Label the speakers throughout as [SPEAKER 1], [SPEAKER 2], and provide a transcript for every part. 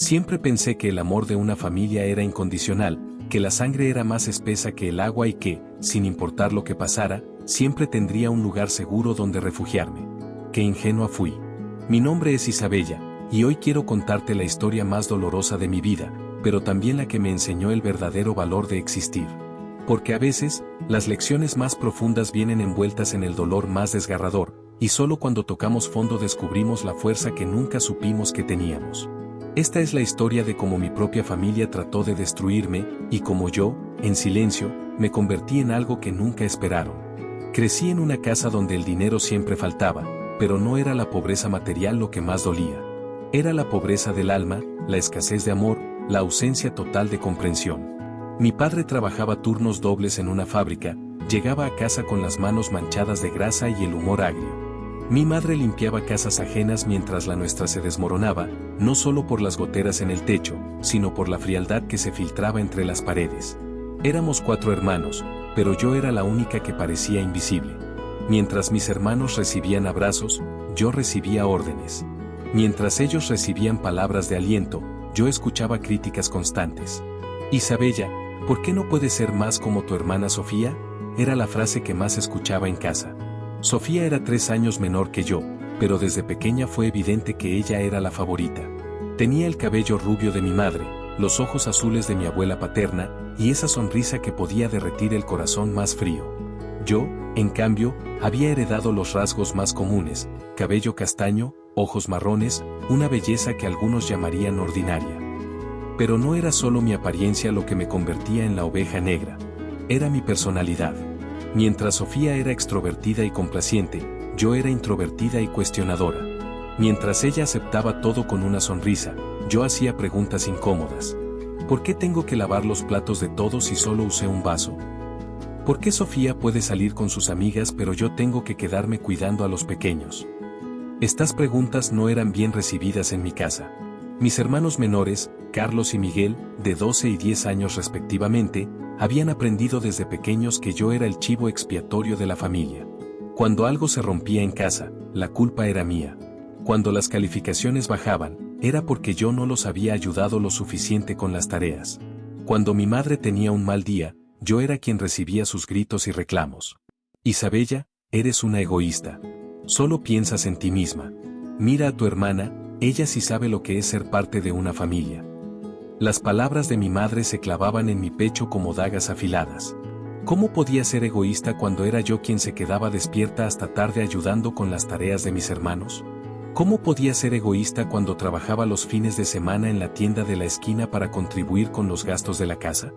[SPEAKER 1] Siempre pensé que el amor de una familia era incondicional, que la sangre era más espesa que el agua y que, sin importar lo que pasara, siempre tendría un lugar seguro donde refugiarme. Qué ingenua fui. Mi nombre es Isabella, y hoy quiero contarte la historia más dolorosa de mi vida, pero también la que me enseñó el verdadero valor de existir. Porque a veces, las lecciones más profundas vienen envueltas en el dolor más desgarrador, y solo cuando tocamos fondo descubrimos la fuerza que nunca supimos que teníamos. Esta es la historia de cómo mi propia familia trató de destruirme, y cómo yo, en silencio, me convertí en algo que nunca esperaron. Crecí en una casa donde el dinero siempre faltaba, pero no era la pobreza material lo que más dolía. Era la pobreza del alma, la escasez de amor, la ausencia total de comprensión. Mi padre trabajaba turnos dobles en una fábrica, llegaba a casa con las manos manchadas de grasa y el humor agrio. Mi madre limpiaba casas ajenas mientras la nuestra se desmoronaba, no solo por las goteras en el techo, sino por la frialdad que se filtraba entre las paredes. Éramos 4 hermanos, pero yo era la única que parecía invisible. Mientras mis hermanos recibían abrazos, yo recibía órdenes. Mientras ellos recibían palabras de aliento, yo escuchaba críticas constantes. Isabella, ¿por qué no puedes ser más como tu hermana Sofía? Era la frase que más escuchaba en casa. Sofía era 3 años menor que yo, pero desde pequeña fue evidente que ella era la favorita. Tenía el cabello rubio de mi madre, los ojos azules de mi abuela paterna, y esa sonrisa que podía derretir el corazón más frío. Yo, en cambio, había heredado los rasgos más comunes: cabello castaño, ojos marrones, una belleza que algunos llamarían ordinaria. Pero no era solo mi apariencia lo que me convertía en la oveja negra. Era mi personalidad. Mientras Sofía era extrovertida y complaciente, yo era introvertida y cuestionadora. Mientras ella aceptaba todo con una sonrisa, yo hacía preguntas incómodas. ¿Por qué tengo que lavar los platos de todos si solo usé un vaso? ¿Por qué Sofía puede salir con sus amigas pero yo tengo que quedarme cuidando a los pequeños? Estas preguntas no eran bien recibidas en mi casa. Mis hermanos menores, Carlos y Miguel, de 12 y 10 años respectivamente, habían aprendido desde pequeños que yo era el chivo expiatorio de la familia. Cuando algo se rompía en casa, la culpa era mía. Cuando las calificaciones bajaban, era porque yo no los había ayudado lo suficiente con las tareas. Cuando mi madre tenía un mal día, yo era quien recibía sus gritos y reclamos. Isabella, eres una egoísta. Solo piensas en ti misma. Mira a tu hermana, ella sí sabe lo que es ser parte de una familia. Las palabras de mi madre se clavaban en mi pecho como dagas afiladas. ¿Cómo podía ser egoísta cuando era yo quien se quedaba despierta hasta tarde ayudando con las tareas de mis hermanos? ¿Cómo podía ser egoísta cuando trabajaba los fines de semana en la tienda de la esquina para contribuir con los gastos de la casa?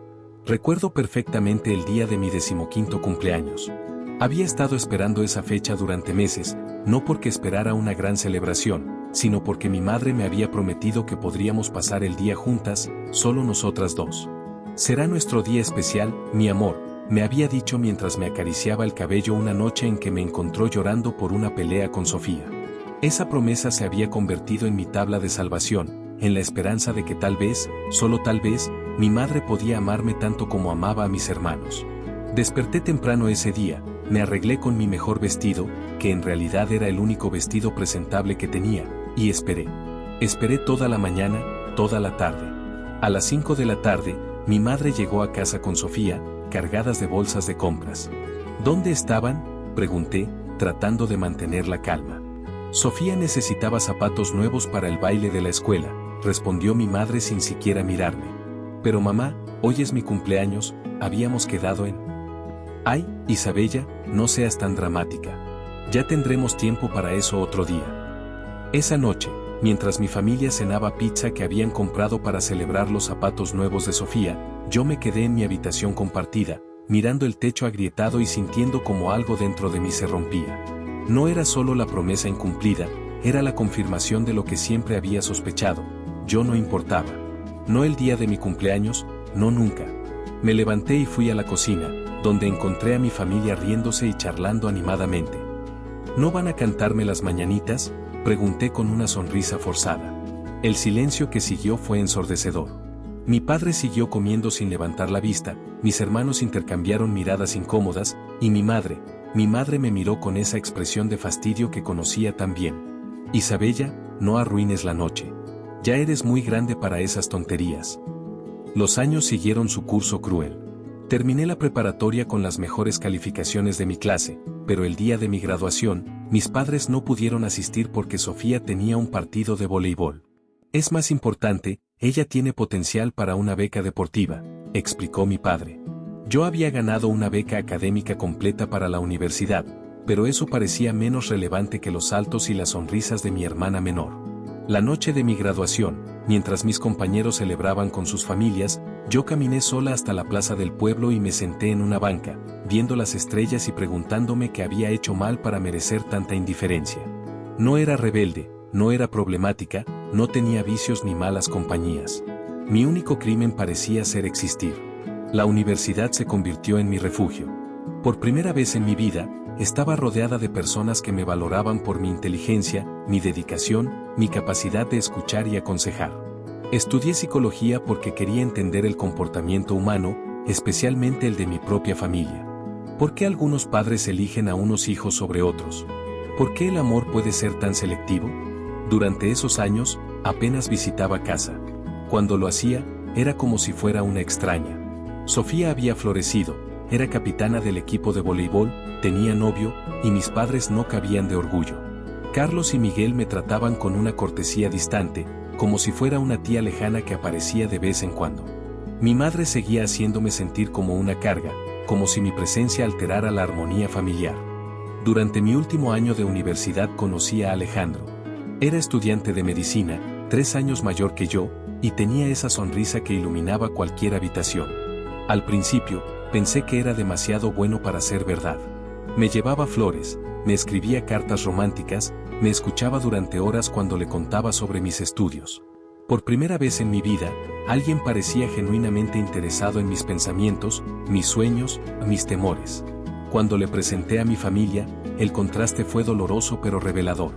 [SPEAKER 1] Recuerdo perfectamente el día de mi 15º cumpleaños. Había estado esperando esa fecha durante meses, no porque esperara una gran celebración, sino porque mi madre me había prometido que podríamos pasar el día juntas, solo nosotras dos. Será nuestro día especial, mi amor, me había dicho mientras me acariciaba el cabello una noche en que me encontró llorando por una pelea con Sofía. Esa promesa se había convertido en mi tabla de salvación, en la esperanza de que tal vez, solo tal vez, mi madre podía amarme tanto como amaba a mis hermanos. Desperté temprano ese día, me arreglé con mi mejor vestido, que en realidad era el único vestido presentable que tenía, y esperé. Esperé toda la mañana, toda la tarde. A las 5 de la tarde, mi madre llegó a casa con Sofía, cargadas de bolsas de compras. ¿Dónde estaban?, pregunté, tratando de mantener la calma. Sofía necesitaba zapatos nuevos para el baile de la escuela, respondió mi madre sin siquiera mirarme. Pero mamá, hoy es mi cumpleaños, habíamos quedado en... Ay, Isabella, no seas tan dramática. Ya tendremos tiempo para eso otro día. Esa noche, mientras mi familia cenaba pizza que habían comprado para celebrar los zapatos nuevos de Sofía, yo me quedé en mi habitación compartida, mirando el techo agrietado y sintiendo como algo dentro de mí se rompía. No era solo la promesa incumplida, era la confirmación de lo que siempre había sospechado: yo no importaba. No el día de mi cumpleaños, no nunca. Me levanté y fui a la cocina, donde encontré a mi familia riéndose y charlando animadamente. ¿No van a cantarme las mañanitas?, pregunté con una sonrisa forzada. El silencio que siguió fue ensordecedor. Mi padre siguió comiendo sin levantar la vista, mis hermanos intercambiaron miradas incómodas, y mi madre me miró con esa expresión de fastidio que conocía tan bien. Isabella, no arruines la noche. Ya eres muy grande para esas tonterías. Los años siguieron su curso cruel. Terminé la preparatoria con las mejores calificaciones de mi clase, pero el día de mi graduación, mis padres no pudieron asistir porque Sofía tenía un partido de voleibol. Es más importante, ella tiene potencial para una beca deportiva, explicó mi padre. Yo había ganado una beca académica completa para la universidad, pero eso parecía menos relevante que los saltos y las sonrisas de mi hermana menor. La noche de mi graduación, mientras mis compañeros celebraban con sus familias, yo caminé sola hasta la plaza del pueblo y me senté en una banca, viendo las estrellas y preguntándome qué había hecho mal para merecer tanta indiferencia. No era rebelde, no era problemática, no tenía vicios ni malas compañías. Mi único crimen parecía ser existir. La universidad se convirtió en mi refugio. Por primera vez en mi vida, estaba rodeada de personas que me valoraban por mi inteligencia, mi dedicación, mi capacidad de escuchar y aconsejar. Estudié psicología porque quería entender el comportamiento humano, especialmente el de mi propia familia. ¿Por qué algunos padres eligen a unos hijos sobre otros? ¿Por qué el amor puede ser tan selectivo? Durante esos años, apenas visitaba casa. Cuando lo hacía, era como si fuera una extraña. Sofía había florecido, era capitana del equipo de voleibol, tenía novio, y mis padres no cabían de orgullo. Carlos y Miguel me trataban con una cortesía distante, como si fuera una tía lejana que aparecía de vez en cuando. Mi madre seguía haciéndome sentir como una carga, como si mi presencia alterara la armonía familiar. Durante mi último año de universidad conocí a Alejandro. Era estudiante de medicina, 3 años mayor que yo, y tenía esa sonrisa que iluminaba cualquier habitación. Al principio, pensé que era demasiado bueno para ser verdad. Me llevaba flores, me escribía cartas románticas, me escuchaba durante horas cuando le contaba sobre mis estudios. Por primera vez en mi vida, alguien parecía genuinamente interesado en mis pensamientos, mis sueños, mis temores. Cuando le presenté a mi familia, el contraste fue doloroso pero revelador.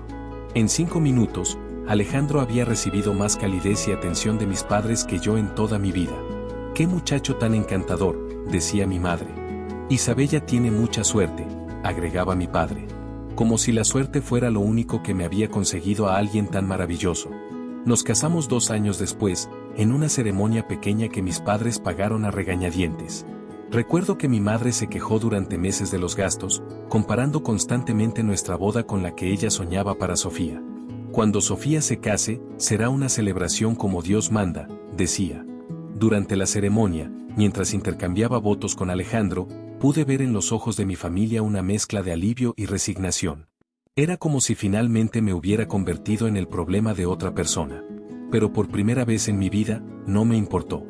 [SPEAKER 1] En 5 minutos, Alejandro había recibido más calidez y atención de mis padres que yo en toda mi vida. ¡Qué muchacho tan encantador!, decía mi madre. Isabella tiene mucha suerte, agregaba mi padre. Como si la suerte fuera lo único que me había conseguido a alguien tan maravilloso. Nos casamos 2 años después, en una ceremonia pequeña que mis padres pagaron a regañadientes. Recuerdo que mi madre se quejó durante meses de los gastos, comparando constantemente nuestra boda con la que ella soñaba para Sofía. Cuando Sofía se case, será una celebración como Dios manda, decía. Durante la ceremonia, mientras intercambiaba votos con Alejandro, pude ver en los ojos de mi familia una mezcla de alivio y resignación. Era como si finalmente me hubiera convertido en el problema de otra persona. Pero por primera vez en mi vida, no me importó.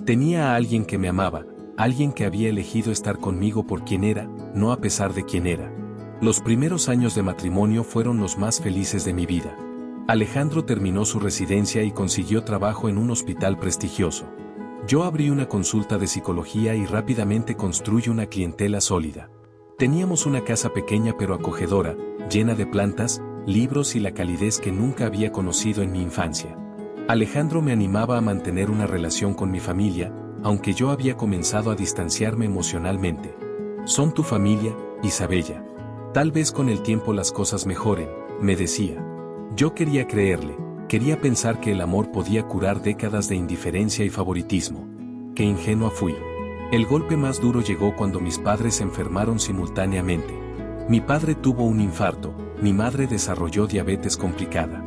[SPEAKER 1] Tenía a alguien que me amaba, alguien que había elegido estar conmigo por quien era, no a pesar de quién era. Los primeros años de matrimonio fueron los más felices de mi vida. Alejandro terminó su residencia y consiguió trabajo en un hospital prestigioso. Yo abrí una consulta de psicología y rápidamente construí una clientela sólida. Teníamos una casa pequeña pero acogedora, llena de plantas, libros y la calidez que nunca había conocido en mi infancia. Alejandro me animaba a mantener una relación con mi familia, aunque yo había comenzado a distanciarme emocionalmente. Son tu familia, Isabella. Tal vez con el tiempo las cosas mejoren, me decía. Yo quería creerle. Quería pensar que el amor podía curar décadas de indiferencia y favoritismo. Qué ingenua fui. El golpe más duro llegó cuando mis padres se enfermaron simultáneamente. Mi padre tuvo un infarto, mi madre desarrolló diabetes complicada.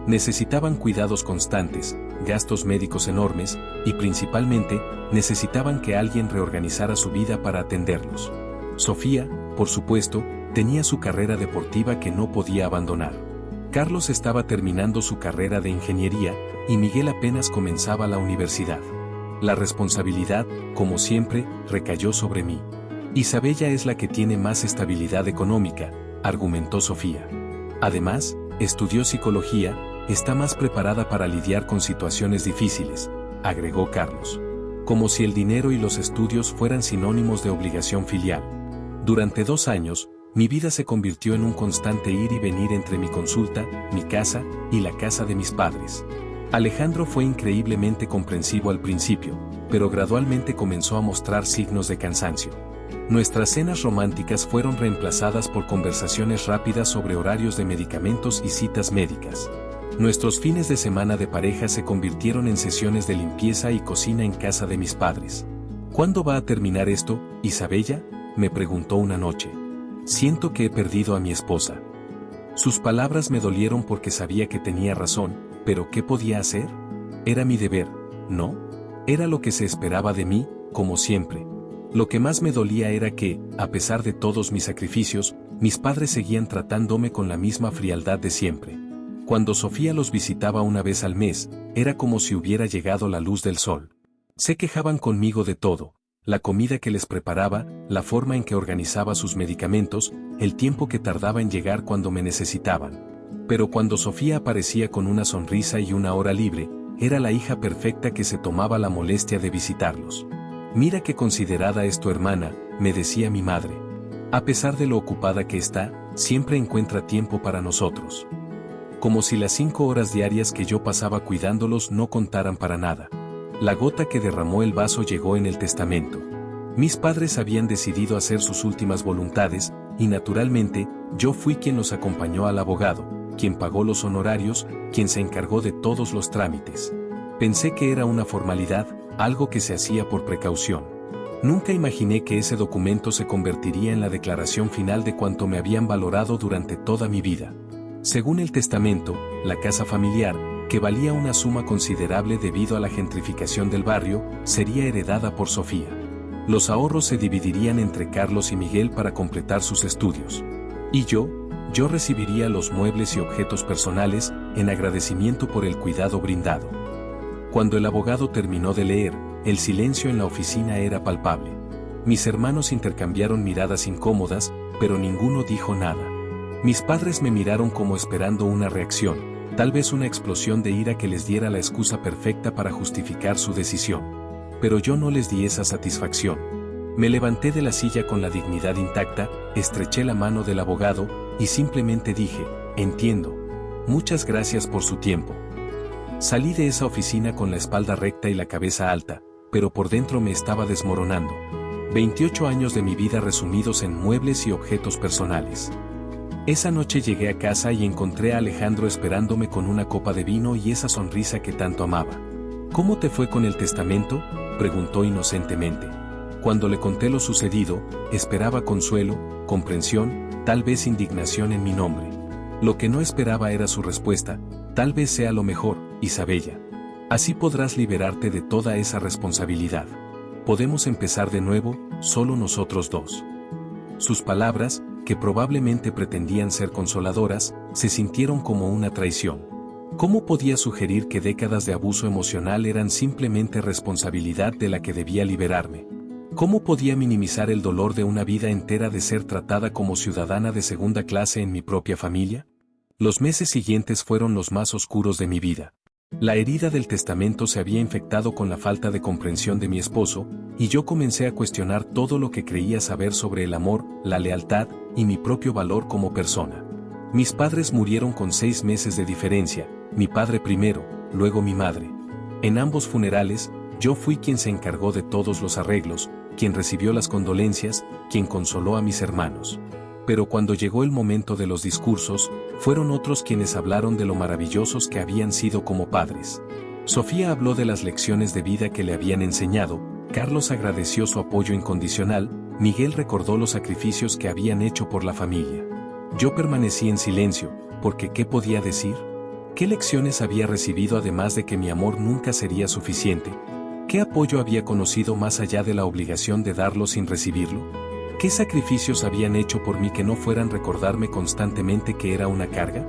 [SPEAKER 1] Necesitaban cuidados constantes, gastos médicos enormes, y principalmente, necesitaban que alguien reorganizara su vida para atenderlos. Sofía, por supuesto, tenía su carrera deportiva que no podía abandonar. Carlos estaba terminando su carrera de ingeniería, y Miguel apenas comenzaba la universidad. La responsabilidad, como siempre, recayó sobre mí. Isabella es la que tiene más estabilidad económica, argumentó Sofía. Además, estudió psicología, está más preparada para lidiar con situaciones difíciles, agregó Carlos. Como si el dinero y los estudios fueran sinónimos de obligación filial. Durante 2 años, mi vida se convirtió en un constante ir y venir entre mi consulta, mi casa y la casa de mis padres. Alejandro fue increíblemente comprensivo al principio, pero gradualmente comenzó a mostrar signos de cansancio. Nuestras cenas románticas fueron reemplazadas por conversaciones rápidas sobre horarios de medicamentos y citas médicas. Nuestros fines de semana de pareja se convirtieron en sesiones de limpieza y cocina en casa de mis padres. ¿Cuándo va a terminar esto, Isabella?, me preguntó una noche. Siento que he perdido a mi esposa. Sus palabras me dolieron porque sabía que tenía razón, pero ¿qué podía hacer? Era mi deber, ¿no? Era lo que se esperaba de mí, como siempre. Lo que más me dolía era que, a pesar de todos mis sacrificios, mis padres seguían tratándome con la misma frialdad de siempre. Cuando Sofía los visitaba una vez al mes, era como si hubiera llegado la luz del sol. Se quejaban conmigo de todo: la comida que les preparaba, la forma en que organizaba sus medicamentos, el tiempo que tardaba en llegar cuando me necesitaban. Pero cuando Sofía aparecía con una sonrisa y una hora libre, era la hija perfecta que se tomaba la molestia de visitarlos. Mira qué considerada es tu hermana, me decía mi madre. A pesar de lo ocupada que está, siempre encuentra tiempo para nosotros. Como si las 5 horas diarias que yo pasaba cuidándolos no contaran para nada. La gota que derramó el vaso llegó en el testamento. Mis padres habían decidido hacer sus últimas voluntades, y naturalmente, yo fui quien los acompañó al abogado, quien pagó los honorarios, quien se encargó de todos los trámites. Pensé que era una formalidad, algo que se hacía por precaución. Nunca imaginé que ese documento se convertiría en la declaración final de cuanto me habían valorado durante toda mi vida. Según el testamento, la casa familiar, que valía una suma considerable debido a la gentrificación del barrio, sería heredada por Sofía. Los ahorros se dividirían entre Carlos y Miguel para completar sus estudios. Y yo recibiría los muebles y objetos personales, en agradecimiento por el cuidado brindado. Cuando el abogado terminó de leer, el silencio en la oficina era palpable. Mis hermanos intercambiaron miradas incómodas, pero ninguno dijo nada. Mis padres me miraron como esperando una reacción, tal vez una explosión de ira que les diera la excusa perfecta para justificar su decisión. Pero yo no les di esa satisfacción. Me levanté de la silla con la dignidad intacta, estreché la mano del abogado, y simplemente dije: entiendo. Muchas gracias por su tiempo. Salí de esa oficina con la espalda recta y la cabeza alta, pero por dentro me estaba desmoronando. 28 años de mi vida resumidos en muebles y objetos personales. Esa noche llegué a casa y encontré a Alejandro esperándome con una copa de vino y esa sonrisa que tanto amaba. ¿Cómo te fue con el testamento?, preguntó inocentemente. Cuando le conté lo sucedido, esperaba consuelo, comprensión, tal vez indignación en mi nombre. Lo que no esperaba era su respuesta: tal vez sea lo mejor, Isabella. Así podrás liberarte de toda esa responsabilidad. Podemos empezar de nuevo, solo nosotros dos. Sus palabras, que probablemente pretendían ser consoladoras, se sintieron como una traición. ¿Cómo podía sugerir que décadas de abuso emocional eran simplemente responsabilidad de la que debía liberarme? ¿Cómo podía minimizar el dolor de una vida entera de ser tratada como ciudadana de segunda clase en mi propia familia? Los meses siguientes fueron los más oscuros de mi vida. La herida del testamento se había infectado con la falta de comprensión de mi esposo, y yo comencé a cuestionar todo lo que creía saber sobre el amor, la lealtad, y mi propio valor como persona. Mis padres murieron con 6 meses de diferencia, mi padre primero, luego mi madre. En ambos funerales, yo fui quien se encargó de todos los arreglos, quien recibió las condolencias, quien consoló a mis hermanos. Pero cuando llegó el momento de los discursos, fueron otros quienes hablaron de lo maravillosos que habían sido como padres. Sofía habló de las lecciones de vida que le habían enseñado, Carlos agradeció su apoyo incondicional, Miguel recordó los sacrificios que habían hecho por la familia. Yo permanecí en silencio, porque ¿qué podía decir? ¿Qué lecciones había recibido además de que mi amor nunca sería suficiente? ¿Qué apoyo había conocido más allá de la obligación de darlo sin recibirlo? ¿Qué sacrificios habían hecho por mí que no fueran recordarme constantemente que era una carga?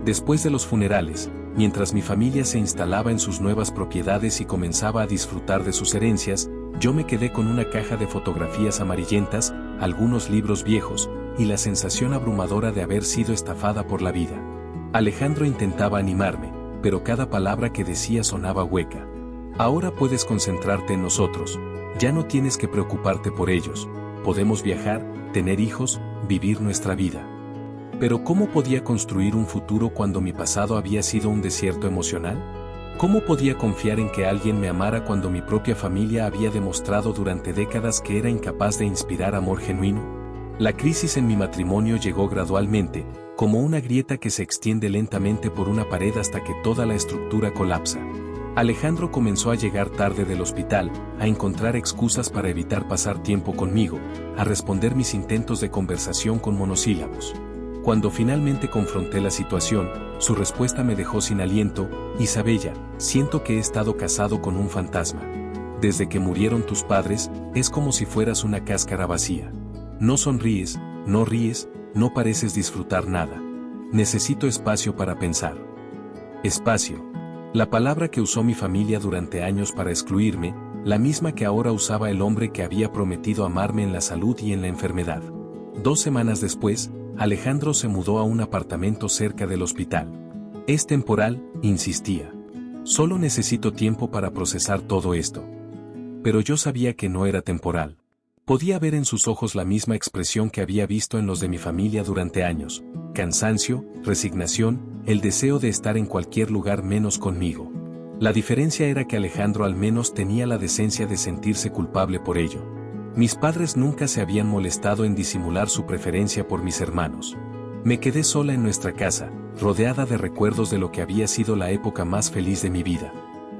[SPEAKER 1] Después de los funerales, mientras mi familia se instalaba en sus nuevas propiedades y comenzaba a disfrutar de sus herencias, yo me quedé con una caja de fotografías amarillentas, algunos libros viejos, y la sensación abrumadora de haber sido estafada por la vida. Alejandro intentaba animarme, pero cada palabra que decía sonaba hueca. Ahora puedes concentrarte en nosotros, ya no tienes que preocuparte por ellos. Podemos viajar, tener hijos, vivir nuestra vida. Pero ¿cómo podía construir un futuro cuando mi pasado había sido un desierto emocional? ¿Cómo podía confiar en que alguien me amara cuando mi propia familia había demostrado durante décadas que era incapaz de inspirar amor genuino? La crisis en mi matrimonio llegó gradualmente, como una grieta que se extiende lentamente por una pared hasta que toda la estructura colapsa. Alejandro comenzó a llegar tarde del hospital, a encontrar excusas para evitar pasar tiempo conmigo, a responder mis intentos de conversación con monosílabos. Cuando finalmente confronté la situación, su respuesta me dejó sin aliento: Isabella, siento que he estado casado con un fantasma. Desde que murieron tus padres, es como si fueras una cáscara vacía. No sonríes, no ríes, no pareces disfrutar nada. Necesito espacio para pensar. Espacio. La palabra que usó mi familia durante años para excluirme, la misma que ahora usaba el hombre que había prometido amarme en la salud y en la enfermedad. 2 semanas después, Alejandro se mudó a un apartamento cerca del hospital. Es temporal, insistía. Solo necesito tiempo para procesar todo esto. Pero yo sabía que no era temporal. Podía ver en sus ojos la misma expresión que había visto en los de mi familia durante años: cansancio, resignación, el deseo de estar en cualquier lugar menos conmigo. La diferencia era que Alejandro al menos tenía la decencia de sentirse culpable por ello. Mis padres nunca se habían molestado en disimular su preferencia por mis hermanos. Me quedé sola en nuestra casa, rodeada de recuerdos de lo que había sido la época más feliz de mi vida.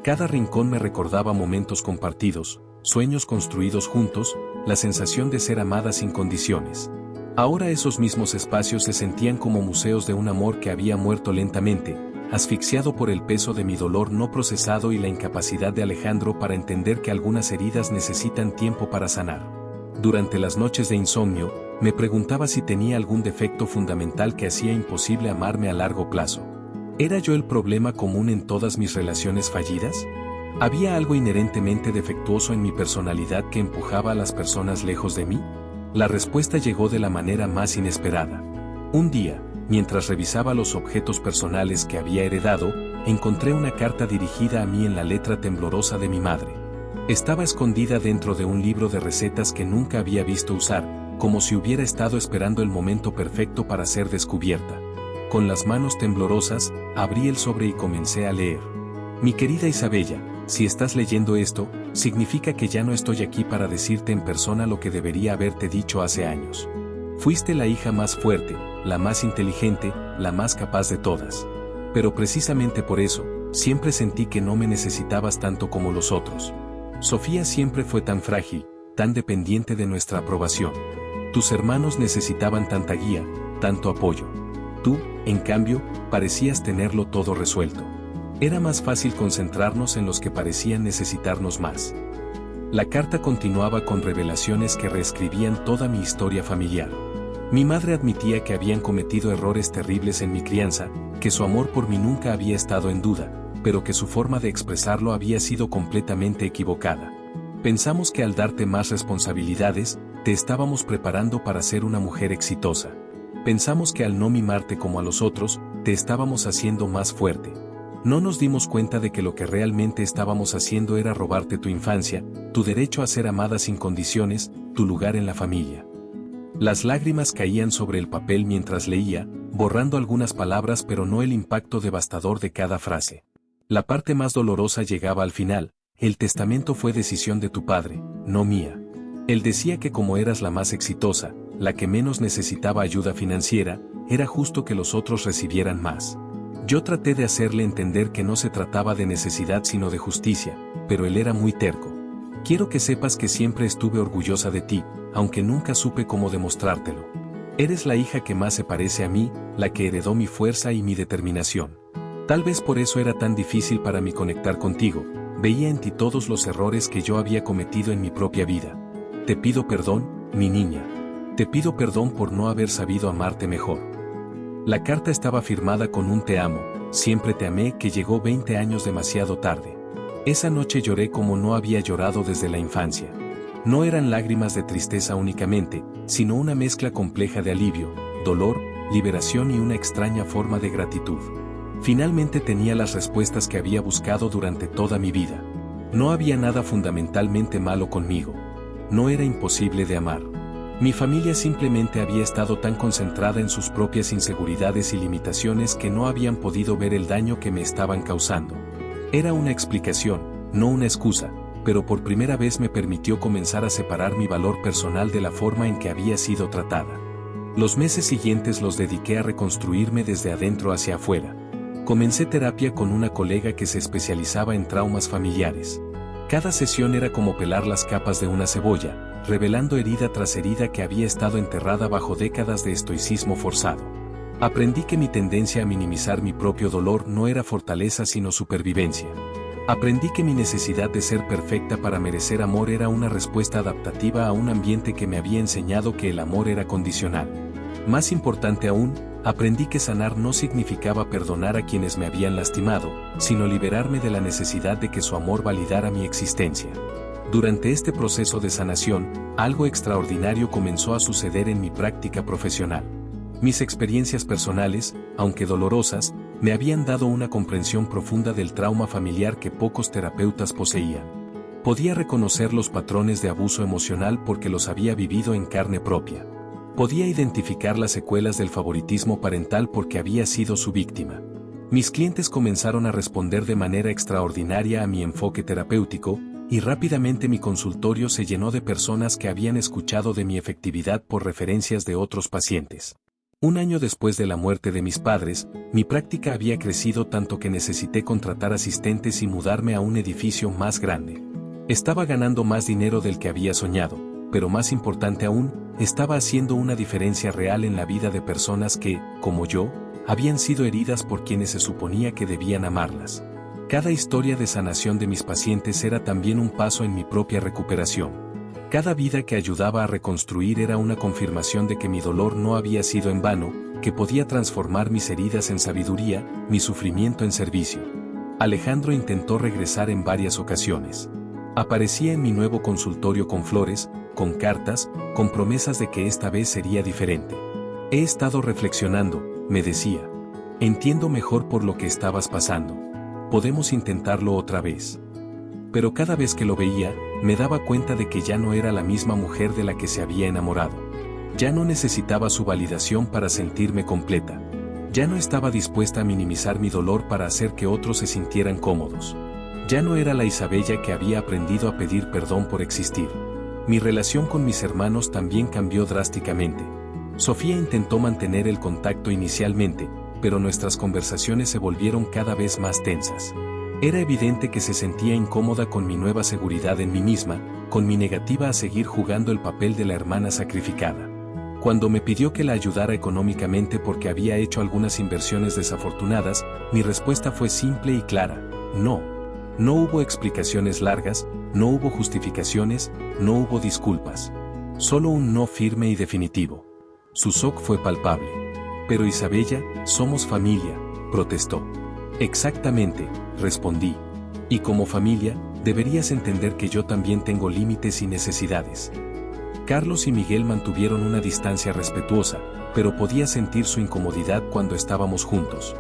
[SPEAKER 1] Cada rincón me recordaba momentos compartidos, sueños construidos juntos, la sensación de ser amada sin condiciones. Ahora esos mismos espacios se sentían como museos de un amor que había muerto lentamente, asfixiado por el peso de mi dolor no procesado y la incapacidad de Alejandro para entender que algunas heridas necesitan tiempo para sanar. Durante las noches de insomnio, me preguntaba si tenía algún defecto fundamental que hacía imposible amarme a largo plazo. ¿Era yo el problema común en todas mis relaciones fallidas? ¿Había algo inherentemente defectuoso en mi personalidad que empujaba a las personas lejos de mí? La respuesta llegó de la manera más inesperada. Un día, mientras revisaba los objetos personales que había heredado, encontré una carta dirigida a mí en la letra temblorosa de mi madre. Estaba escondida dentro de un libro de recetas que nunca había visto usar, como si hubiera estado esperando el momento perfecto para ser descubierta. Con las manos temblorosas, abrí el sobre y comencé a leer. Mi querida Isabella, si estás leyendo esto, significa que ya no estoy aquí para decirte en persona lo que debería haberte dicho hace años. Fuiste la hija más fuerte, la más inteligente, la más capaz de todas. Pero precisamente por eso, siempre sentí que no me necesitabas tanto como los otros. Sofía siempre fue tan frágil, tan dependiente de nuestra aprobación. Tus hermanos necesitaban tanta guía, tanto apoyo. Tú, en cambio, parecías tenerlo todo resuelto. Era más fácil concentrarnos en los que parecían necesitarnos más. La carta continuaba con revelaciones que reescribían toda mi historia familiar. Mi madre admitía que habían cometido errores terribles en mi crianza, que su amor por mí nunca había estado en duda, pero que su forma de expresarlo había sido completamente equivocada. Pensamos que al darte más responsabilidades, te estábamos preparando para ser una mujer exitosa. Pensamos que al no mimarte como a los otros, te estábamos haciendo más fuerte. No nos dimos cuenta de que lo que realmente estábamos haciendo era robarte tu infancia, tu derecho a ser amada sin condiciones, tu lugar en la familia. Las lágrimas caían sobre el papel mientras leía, borrando algunas palabras pero no el impacto devastador de cada frase. La parte más dolorosa llegaba al final: el testamento fue decisión de tu padre, no mía. Él decía que como eras la más exitosa, la que menos necesitaba ayuda financiera, era justo que los otros recibieran más. Yo traté de hacerle entender que no se trataba de necesidad sino de justicia, pero él era muy terco. Quiero que sepas que siempre estuve orgullosa de ti, aunque nunca supe cómo demostrártelo. Eres la hija que más se parece a mí, la que heredó mi fuerza y mi determinación. Tal vez por eso era tan difícil para mí conectar contigo, veía en ti todos los errores que yo había cometido en mi propia vida. Te pido perdón, mi niña. Te pido perdón por no haber sabido amarte mejor. La carta estaba firmada con un te amo, siempre te amé, que llegó 20 años demasiado tarde. Esa noche lloré como no había llorado desde la infancia. No eran lágrimas de tristeza únicamente, sino una mezcla compleja de alivio, dolor, liberación y una extraña forma de gratitud. Finalmente tenía las respuestas que había buscado durante toda mi vida. No había nada fundamentalmente malo conmigo. No era imposible de amar. Mi familia simplemente había estado tan concentrada en sus propias inseguridades y limitaciones que no habían podido ver el daño que me estaban causando. Era una explicación, no una excusa, pero por primera vez me permitió comenzar a separar mi valor personal de la forma en que había sido tratada. Los meses siguientes los dediqué a reconstruirme desde adentro hacia afuera. Comencé terapia con una colega que se especializaba en traumas familiares. Cada sesión era como pelar las capas de una cebolla, revelando herida tras herida que había estado enterrada bajo décadas de estoicismo forzado. Aprendí que mi tendencia a minimizar mi propio dolor no era fortaleza sino supervivencia. Aprendí que mi necesidad de ser perfecta para merecer amor era una respuesta adaptativa a un ambiente que me había enseñado que el amor era condicional. Más importante aún, aprendí que sanar no significaba perdonar a quienes me habían lastimado, sino liberarme de la necesidad de que su amor validara mi existencia. Durante este proceso de sanación, algo extraordinario comenzó a suceder en mi práctica profesional. Mis experiencias personales, aunque dolorosas, me habían dado una comprensión profunda del trauma familiar que pocos terapeutas poseían. Podía reconocer los patrones de abuso emocional porque los había vivido en carne propia. Podía identificar las secuelas del favoritismo parental porque había sido su víctima. Mis clientes comenzaron a responder de manera extraordinaria a mi enfoque terapéutico, y rápidamente mi consultorio se llenó de personas que habían escuchado de mi efectividad por referencias de otros pacientes. Un año después de la muerte de mis padres, mi práctica había crecido tanto que necesité contratar asistentes y mudarme a un edificio más grande. Estaba ganando más dinero del que había soñado, pero más importante aún, estaba haciendo una diferencia real en la vida de personas que, como yo, habían sido heridas por quienes se suponía que debían amarlas. Cada historia de sanación de mis pacientes era también un paso en mi propia recuperación. Cada vida que ayudaba a reconstruir era una confirmación de que mi dolor no había sido en vano, que podía transformar mis heridas en sabiduría, mi sufrimiento en servicio. Alejandro intentó regresar en varias ocasiones. Aparecía en mi nuevo consultorio con flores, con cartas, con promesas de que esta vez sería diferente. He estado reflexionando, me decía. Entiendo mejor por lo que estabas pasando. Podemos intentarlo otra vez. Pero cada vez que lo veía, me daba cuenta de que ya no era la misma mujer de la que se había enamorado. Ya no necesitaba su validación para sentirme completa. Ya no estaba dispuesta a minimizar mi dolor para hacer que otros se sintieran cómodos. Ya no era la Isabella que había aprendido a pedir perdón por existir. Mi relación con mis hermanos también cambió drásticamente. Sofía intentó mantener el contacto inicialmente, pero nuestras conversaciones se volvieron cada vez más tensas. Era evidente que se sentía incómoda con mi nueva seguridad en mí misma, con mi negativa a seguir jugando el papel de la hermana sacrificada. Cuando me pidió que la ayudara económicamente porque había hecho algunas inversiones desafortunadas, mi respuesta fue simple y clara: no. No hubo explicaciones largas, no hubo justificaciones, no hubo disculpas. Solo un no firme y definitivo. Su shock fue palpable. Pero Isabella, somos familia, protestó. Exactamente, respondí. Y como familia, deberías entender que yo también tengo límites y necesidades. Carlos y Miguel mantuvieron una distancia respetuosa, pero podía sentir su incomodidad cuando estábamos juntos.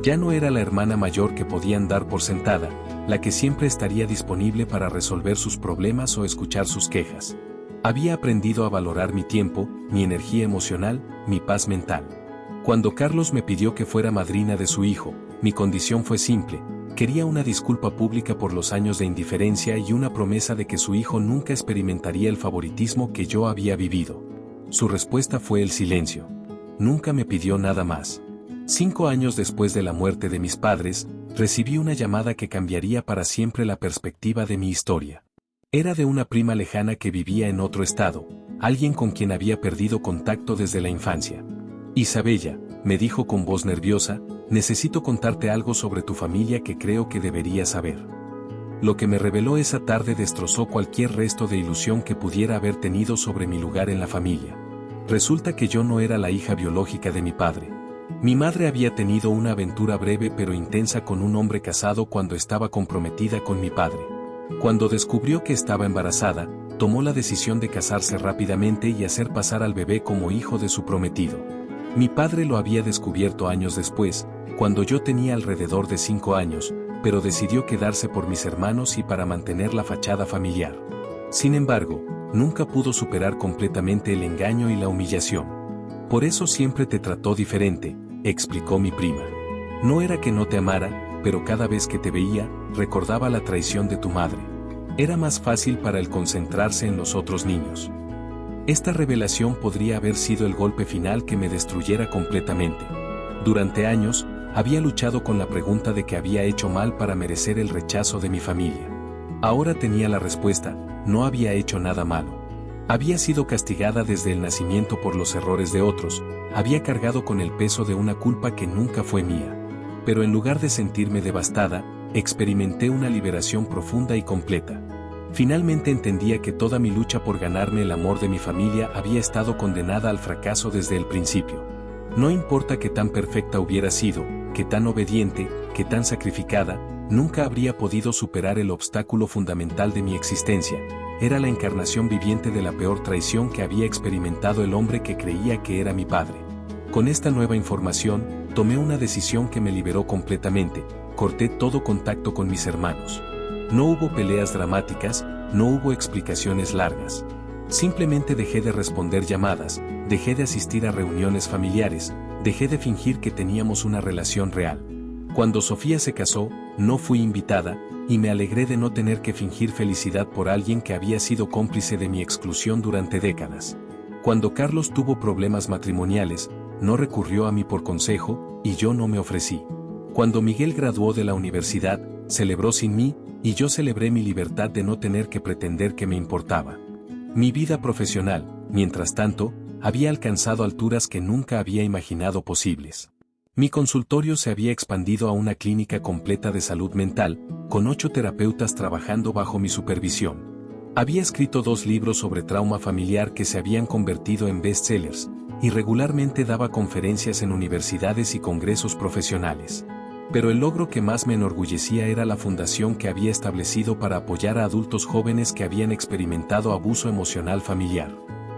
[SPEAKER 1] Ya no era la hermana mayor que podían dar por sentada, la que siempre estaría disponible para resolver sus problemas o escuchar sus quejas. Había aprendido a valorar mi tiempo, mi energía emocional, mi paz mental. Cuando Carlos me pidió que fuera madrina de su hijo, mi condición fue simple: quería una disculpa pública por los años de indiferencia y una promesa de que su hijo nunca experimentaría el favoritismo que yo había vivido. Su respuesta fue el silencio. Nunca me pidió nada más. 5 años después de la muerte de mis padres, recibí una llamada que cambiaría para siempre la perspectiva de mi historia. Era de una prima lejana que vivía en otro estado, alguien con quien había perdido contacto desde la infancia. Isabella, me dijo con voz nerviosa, necesito contarte algo sobre tu familia que creo que deberías saber. Lo que me reveló esa tarde destrozó cualquier resto de ilusión que pudiera haber tenido sobre mi lugar en la familia. Resulta que yo no era la hija biológica de mi padre. Mi madre había tenido una aventura breve pero intensa con un hombre casado cuando estaba comprometida con mi padre. Cuando descubrió que estaba embarazada, tomó la decisión de casarse rápidamente y hacer pasar al bebé como hijo de su prometido. Mi padre lo había descubierto años después, cuando yo tenía alrededor de 5 años, pero decidió quedarse por mis hermanos y para mantener la fachada familiar. Sin embargo, nunca pudo superar completamente el engaño y la humillación. Por eso siempre te trató diferente, explicó mi prima. No era que no te amara, pero cada vez que te veía, recordaba la traición de tu madre. Era más fácil para él concentrarse en los otros niños. Esta revelación podría haber sido el golpe final que me destruyera completamente. Durante años, había luchado con la pregunta de que había hecho mal para merecer el rechazo de mi familia. Ahora tenía la respuesta: no había hecho nada malo. Había sido castigada desde el nacimiento por los errores de otros, había cargado con el peso de una culpa que nunca fue mía. Pero en lugar de sentirme devastada, experimenté una liberación profunda y completa. Finalmente entendía que toda mi lucha por ganarme el amor de mi familia había estado condenada al fracaso desde el principio. No importa qué tan perfecta hubiera sido, qué tan obediente, qué tan sacrificada, nunca habría podido superar el obstáculo fundamental de mi existencia. Era la encarnación viviente de la peor traición que había experimentado el hombre que creía que era mi padre. Con esta nueva información, tomé una decisión que me liberó completamente: corté todo contacto con mis hermanos. No hubo peleas dramáticas, no hubo explicaciones largas. Simplemente dejé de responder llamadas, dejé de asistir a reuniones familiares, dejé de fingir que teníamos una relación real. Cuando Sofía se casó, no fui invitada, y me alegré de no tener que fingir felicidad por alguien que había sido cómplice de mi exclusión durante décadas. Cuando Carlos tuvo problemas matrimoniales, no recurrió a mí por consejo, y yo no me ofrecí. Cuando Miguel graduó de la universidad, celebró sin mí, y yo celebré mi libertad de no tener que pretender que me importaba. Mi vida profesional, mientras tanto, había alcanzado alturas que nunca había imaginado posibles. Mi consultorio se había expandido a una clínica completa de salud mental, con 8 terapeutas trabajando bajo mi supervisión. Había escrito 2 libros sobre trauma familiar que se habían convertido en bestsellers, y regularmente daba conferencias en universidades y congresos profesionales. Pero el logro que más me enorgullecía era la fundación que había establecido para apoyar a adultos jóvenes que habían experimentado abuso emocional familiar.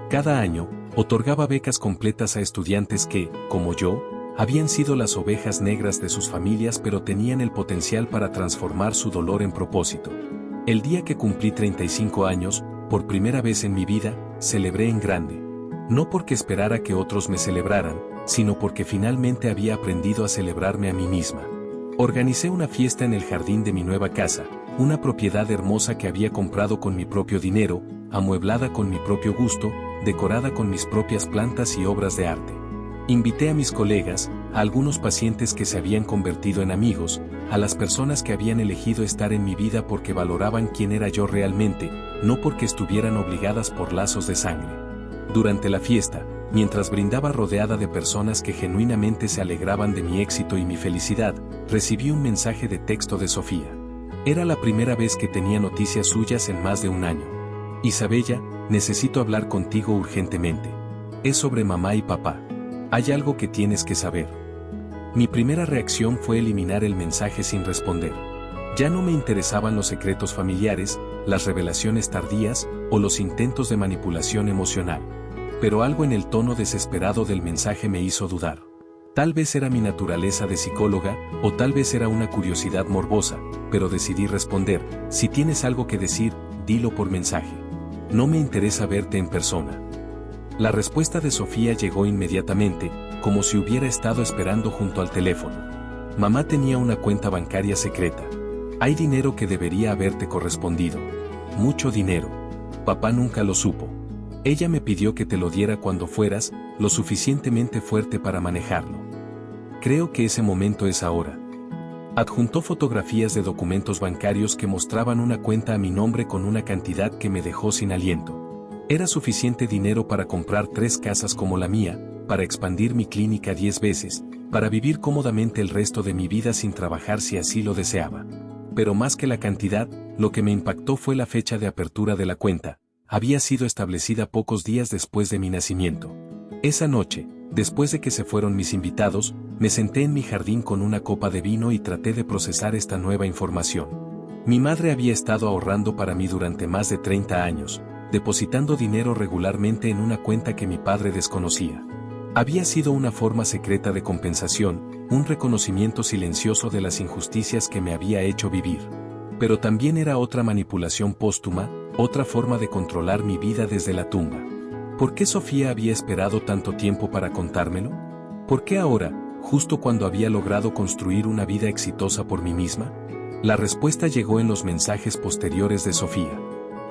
[SPEAKER 1] Cada año, otorgaba becas completas a estudiantes que, como yo, habían sido las ovejas negras de sus familias pero tenían el potencial para transformar su dolor en propósito. El día que cumplí 35 años, por primera vez en mi vida, celebré en grande. No porque esperara que otros me celebraran, sino porque finalmente había aprendido a celebrarme a mí misma. Organicé una fiesta en el jardín de mi nueva casa, una propiedad hermosa que había comprado con mi propio dinero, amueblada con mi propio gusto, decorada con mis propias plantas y obras de arte. Invité a mis colegas, a algunos pacientes que se habían convertido en amigos, a las personas que habían elegido estar en mi vida porque valoraban quién era yo realmente, no porque estuvieran obligadas por lazos de sangre. Durante la fiesta, mientras brindaba rodeada de personas que genuinamente se alegraban de mi éxito y mi felicidad, recibí un mensaje de texto de Sofía. Era la primera vez que tenía noticias suyas en más de un año. Isabella, necesito hablar contigo urgentemente. Es sobre mamá y papá. Hay algo que tienes que saber. Mi primera reacción fue eliminar el mensaje sin responder. Ya no me interesaban los secretos familiares, las revelaciones tardías o los intentos de manipulación emocional. Pero algo en el tono desesperado del mensaje me hizo dudar. Tal vez era mi naturaleza de psicóloga, o tal vez era una curiosidad morbosa, pero decidí responder: si tienes algo que decir, dilo por mensaje. No me interesa verte en persona. La respuesta de Sofía llegó inmediatamente, como si hubiera estado esperando junto al teléfono. Mamá tenía una cuenta bancaria secreta. Hay dinero que debería haberte correspondido. Mucho dinero. Papá nunca lo supo. Ella me pidió que te lo diera cuando fueras lo suficientemente fuerte para manejarlo. Creo que ese momento es ahora. Adjuntó fotografías de documentos bancarios que mostraban una cuenta a mi nombre con una cantidad que me dejó sin aliento. Era suficiente dinero para comprar 3 casas como la mía, para expandir mi clínica 10 veces, para vivir cómodamente el resto de mi vida sin trabajar si así lo deseaba. Pero más que la cantidad, lo que me impactó fue la fecha de apertura de la cuenta. Había sido establecida pocos días después de mi nacimiento. Esa noche, después de que se fueron mis invitados, me senté en mi jardín con una copa de vino y traté de procesar esta nueva información. Mi madre había estado ahorrando para mí durante más de 30 años, depositando dinero regularmente en una cuenta que mi padre desconocía. Había sido una forma secreta de compensación, un reconocimiento silencioso de las injusticias que me había hecho vivir. Pero también era otra manipulación póstuma, otra forma de controlar mi vida desde la tumba. ¿Por qué Sofía había esperado tanto tiempo para contármelo? ¿Por qué ahora, justo cuando había logrado construir una vida exitosa por mí misma? La respuesta llegó en los mensajes posteriores de Sofía.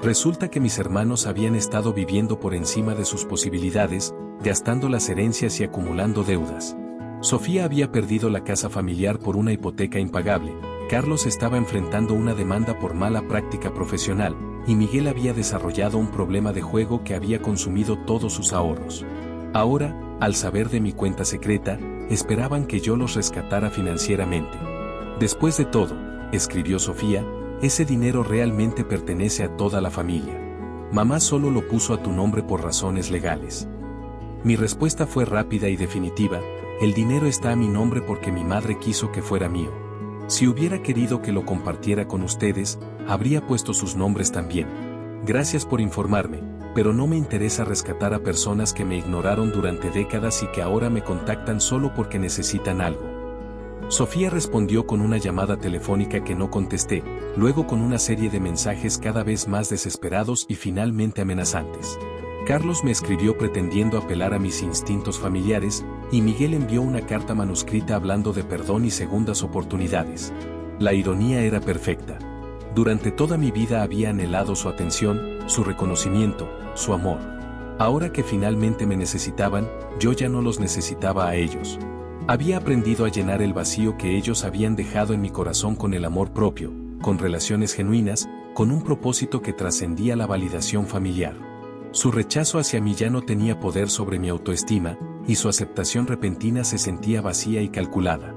[SPEAKER 1] Resulta que mis hermanos habían estado viviendo por encima de sus posibilidades, gastando las herencias y acumulando deudas. Sofía había perdido la casa familiar por una hipoteca impagable, Carlos estaba enfrentando una demanda por mala práctica profesional, y Miguel había desarrollado un problema de juego que había consumido todos sus ahorros. Ahora, al saber de mi cuenta secreta, esperaban que yo los rescatara financieramente. Después de todo, escribió Sofía, ese dinero realmente pertenece a toda la familia. Mamá solo lo puso a tu nombre por razones legales. Mi respuesta fue rápida y definitiva, el dinero está a mi nombre porque mi madre quiso que fuera mío. Si hubiera querido que lo compartiera con ustedes, habría puesto sus nombres también. Gracias por informarme, pero no me interesa rescatar a personas que me ignoraron durante décadas y que ahora me contactan solo porque necesitan algo. Sofía respondió con una llamada telefónica que no contesté, luego con una serie de mensajes cada vez más desesperados y finalmente amenazantes. Carlos me escribió pretendiendo apelar a mis instintos familiares, y Miguel envió una carta manuscrita hablando de perdón y segundas oportunidades. La ironía era perfecta. Durante toda mi vida había anhelado su atención, su reconocimiento, su amor. Ahora que finalmente me necesitaban, yo ya no los necesitaba a ellos. Había aprendido a llenar el vacío que ellos habían dejado en mi corazón con el amor propio, con relaciones genuinas, con un propósito que trascendía la validación familiar. Su rechazo hacia mí ya no tenía poder sobre mi autoestima, y su aceptación repentina se sentía vacía y calculada.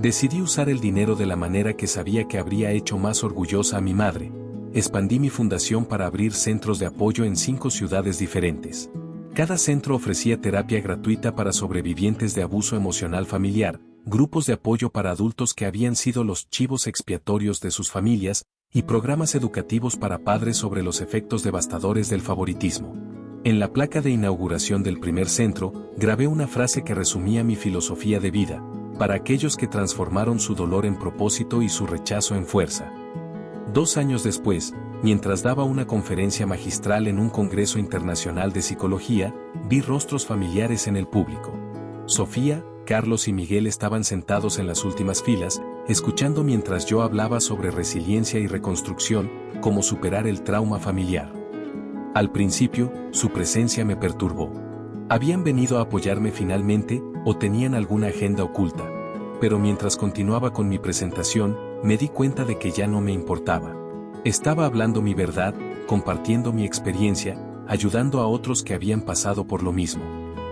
[SPEAKER 1] Decidí usar el dinero de la manera que sabía que habría hecho más orgullosa a mi madre. Expandí mi fundación para abrir centros de apoyo en 5 ciudades diferentes. Cada centro ofrecía terapia gratuita para sobrevivientes de abuso emocional familiar, grupos de apoyo para adultos que habían sido los chivos expiatorios de sus familias, y programas educativos para padres sobre los efectos devastadores del favoritismo. En la placa de inauguración del primer centro, grabé una frase que resumía mi filosofía de vida, para aquellos que transformaron su dolor en propósito y su rechazo en fuerza. 2 años después, mientras daba una conferencia magistral en un congreso internacional de psicología, vi rostros familiares en el público. Sofía, Carlos y Miguel estaban sentados en las últimas filas, escuchando mientras yo hablaba sobre resiliencia y reconstrucción, cómo superar el trauma familiar. Al principio, su presencia me perturbó. ¿Habían venido a apoyarme finalmente, o tenían alguna agenda oculta? Pero mientras continuaba con mi presentación, me di cuenta de que ya no me importaba. Estaba hablando mi verdad, compartiendo mi experiencia, ayudando a otros que habían pasado por lo mismo.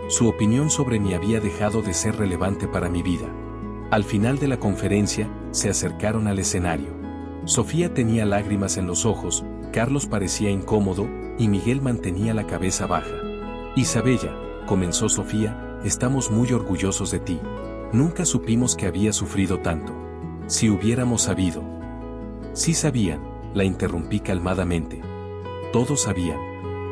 [SPEAKER 1] Su opinión sobre mí había dejado de ser relevante para mi vida. Al final de la conferencia, se acercaron al escenario. Sofía tenía lágrimas en los ojos, Carlos parecía incómodo, y Miguel mantenía la cabeza baja. Isabella, comenzó Sofía, estamos muy orgullosos de ti. Nunca supimos que había sufrido tanto. Si hubiéramos sabido. Sí sabían, la interrumpí calmadamente. Todos sabían.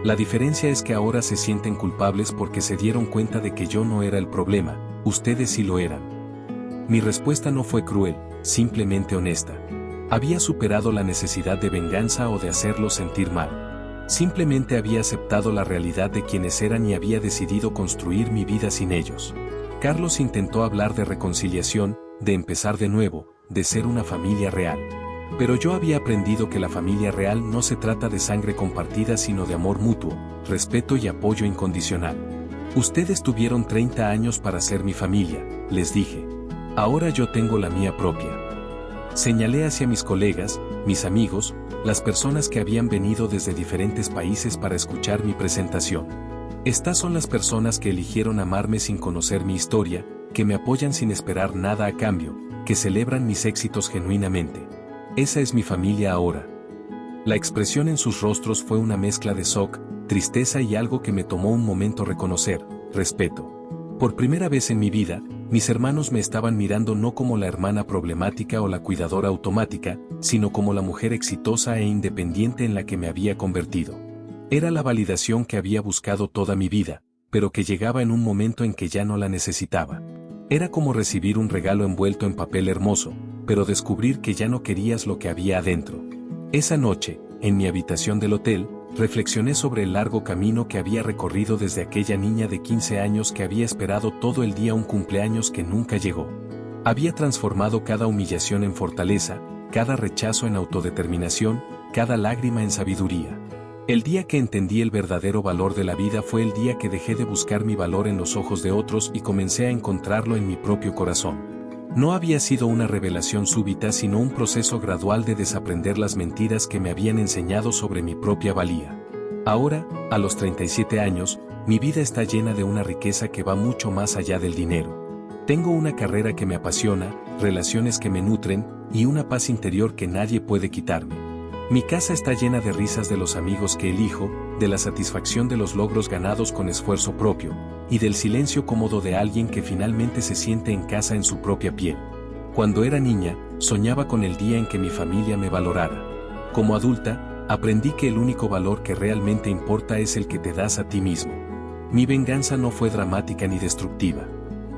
[SPEAKER 1] La diferencia es que ahora se sienten culpables porque se dieron cuenta de que yo no era el problema, ustedes sí lo eran. Mi respuesta no fue cruel, simplemente honesta. Había superado la necesidad de venganza o de hacerlos sentir mal. Simplemente había aceptado la realidad de quienes eran y había decidido construir mi vida sin ellos. Carlos intentó hablar de reconciliación, de empezar de nuevo, de ser una familia real. Pero yo había aprendido que la familia real no se trata de sangre compartida sino de amor mutuo, respeto y apoyo incondicional. Ustedes tuvieron 30 años para ser mi familia, les dije. Ahora yo tengo la mía propia. Señalé hacia mis colegas, mis amigos, las personas que habían venido desde diferentes países para escuchar mi presentación. Estas son las personas que eligieron amarme sin conocer mi historia, que me apoyan sin esperar nada a cambio, que celebran mis éxitos genuinamente. Esa es mi familia ahora. La expresión en sus rostros fue una mezcla de shock, tristeza y algo que me tomó un momento reconocer, respeto. Por primera vez en mi vida, mis hermanos me estaban mirando no como la hermana problemática o la cuidadora automática, sino como la mujer exitosa e independiente en la que me había convertido. Era la validación que había buscado toda mi vida, pero que llegaba en un momento en que ya no la necesitaba. Era como recibir un regalo envuelto en papel hermoso, pero descubrir que ya no querías lo que había adentro. Esa noche, en mi habitación del hotel, reflexioné sobre el largo camino que había recorrido desde aquella niña de 15 años que había esperado todo el día un cumpleaños que nunca llegó. Había transformado cada humillación en fortaleza, cada rechazo en autodeterminación, cada lágrima en sabiduría. El día que entendí el verdadero valor de la vida fue el día que dejé de buscar mi valor en los ojos de otros y comencé a encontrarlo en mi propio corazón. No había sido una revelación súbita, sino un proceso gradual de desaprender las mentiras que me habían enseñado sobre mi propia valía. Ahora, a los 37 años, mi vida está llena de una riqueza que va mucho más allá del dinero. Tengo una carrera que me apasiona, relaciones que me nutren, y una paz interior que nadie puede quitarme. Mi casa está llena de risas de los amigos que elijo, de la satisfacción de los logros ganados con esfuerzo propio, y del silencio cómodo de alguien que finalmente se siente en casa en su propia piel. Cuando era niña, soñaba con el día en que mi familia me valorara. Como adulta, aprendí que el único valor que realmente importa es el que te das a ti mismo. Mi venganza no fue dramática ni destructiva.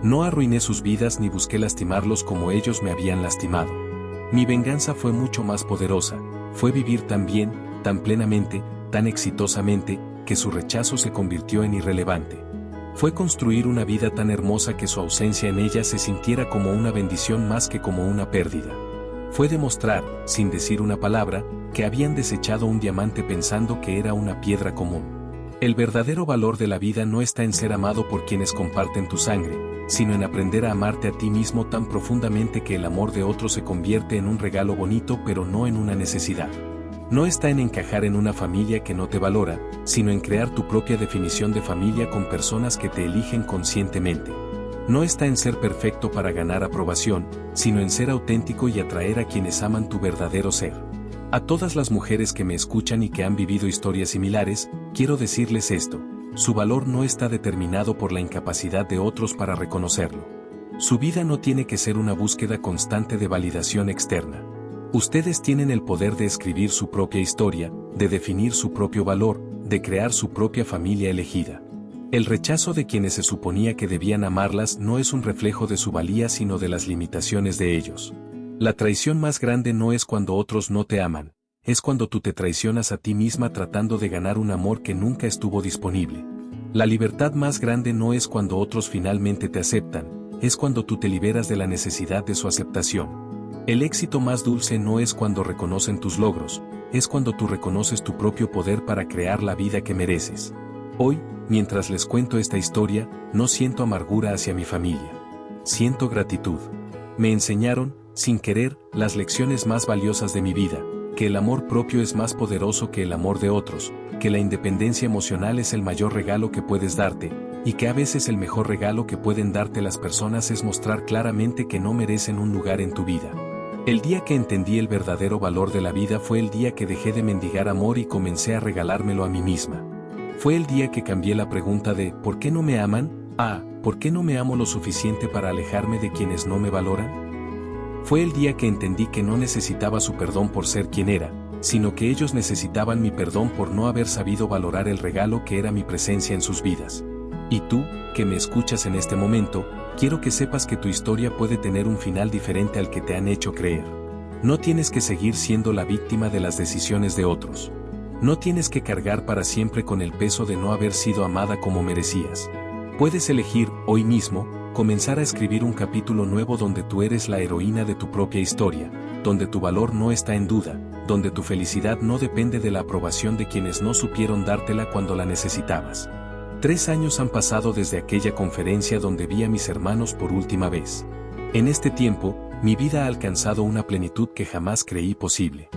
[SPEAKER 1] No arruiné sus vidas ni busqué lastimarlos como ellos me habían lastimado. Mi venganza fue mucho más poderosa. Fue vivir tan bien, tan plenamente, tan exitosamente, que su rechazo se convirtió en irrelevante. Fue construir una vida tan hermosa que su ausencia en ella se sintiera como una bendición más que como una pérdida. Fue demostrar, sin decir una palabra, que habían desechado un diamante pensando que era una piedra común. El verdadero valor de la vida no está en ser amado por quienes comparten tu sangre, sino en aprender a amarte a ti mismo tan profundamente que el amor de otro se convierte en un regalo bonito pero no en una necesidad. No está en encajar en una familia que no te valora, sino en crear tu propia definición de familia con personas que te eligen conscientemente. No está en ser perfecto para ganar aprobación, sino en ser auténtico y atraer a quienes aman tu verdadero ser. A todas las mujeres que me escuchan y que han vivido historias similares, quiero decirles esto: su valor no está determinado por la incapacidad de otros para reconocerlo. Su vida no tiene que ser una búsqueda constante de validación externa. Ustedes tienen el poder de escribir su propia historia, de definir su propio valor, de crear su propia familia elegida. El rechazo de quienes se suponía que debían amarlas no es un reflejo de su valía sino de las limitaciones de ellos. La traición más grande no es cuando otros no te aman, es cuando tú te traicionas a ti misma tratando de ganar un amor que nunca estuvo disponible. La libertad más grande no es cuando otros finalmente te aceptan, es cuando tú te liberas de la necesidad de su aceptación. El éxito más dulce no es cuando reconocen tus logros, es cuando tú reconoces tu propio poder para crear la vida que mereces. Hoy, mientras les cuento esta historia, no siento amargura hacia mi familia. Siento gratitud. Me enseñaron, sin querer, las lecciones más valiosas de mi vida, que el amor propio es más poderoso que el amor de otros, que la independencia emocional es el mayor regalo que puedes darte, y que a veces el mejor regalo que pueden darte las personas es mostrar claramente que no merecen un lugar en tu vida. El día que entendí el verdadero valor de la vida fue el día que dejé de mendigar amor y comencé a regalármelo a mí misma. Fue el día que cambié la pregunta de ¿por qué no me aman? a ¿por qué no me amo lo suficiente para alejarme de quienes no me valoran? Fue el día que entendí que no necesitaba su perdón por ser quien era, sino que ellos necesitaban mi perdón por no haber sabido valorar el regalo que era mi presencia en sus vidas. Y tú, que me escuchas en este momento, quiero que sepas que tu historia puede tener un final diferente al que te han hecho creer. No tienes que seguir siendo la víctima de las decisiones de otros. No tienes que cargar para siempre con el peso de no haber sido amada como merecías. Puedes elegir, hoy mismo, comenzar a escribir un capítulo nuevo donde tú eres la heroína de tu propia historia, donde tu valor no está en duda, donde tu felicidad no depende de la aprobación de quienes no supieron dártela cuando la necesitabas. 3 años han pasado desde aquella conferencia donde vi a mis hermanos por última vez. En este tiempo, mi vida ha alcanzado una plenitud que jamás creí posible.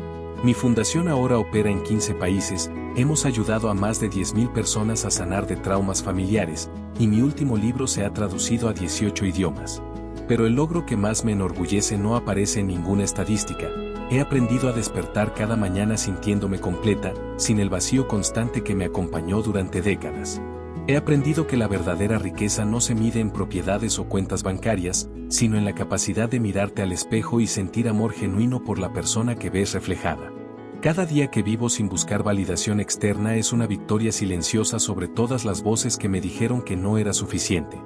[SPEAKER 1] Mi fundación ahora opera en 15 países, hemos ayudado a más de 10.000 personas a sanar de traumas familiares, y mi último libro se ha traducido a 18 idiomas. Pero el logro que más me enorgullece no aparece en ninguna estadística. He aprendido a despertar cada mañana sintiéndome completa, sin el vacío constante que me acompañó durante décadas. He aprendido que la verdadera riqueza no se mide en propiedades o cuentas bancarias, sino en la capacidad de mirarte al espejo y sentir amor genuino por la persona que ves reflejada. Cada día que vivo sin buscar validación externa es una victoria silenciosa sobre todas las voces que me dijeron que no era suficiente.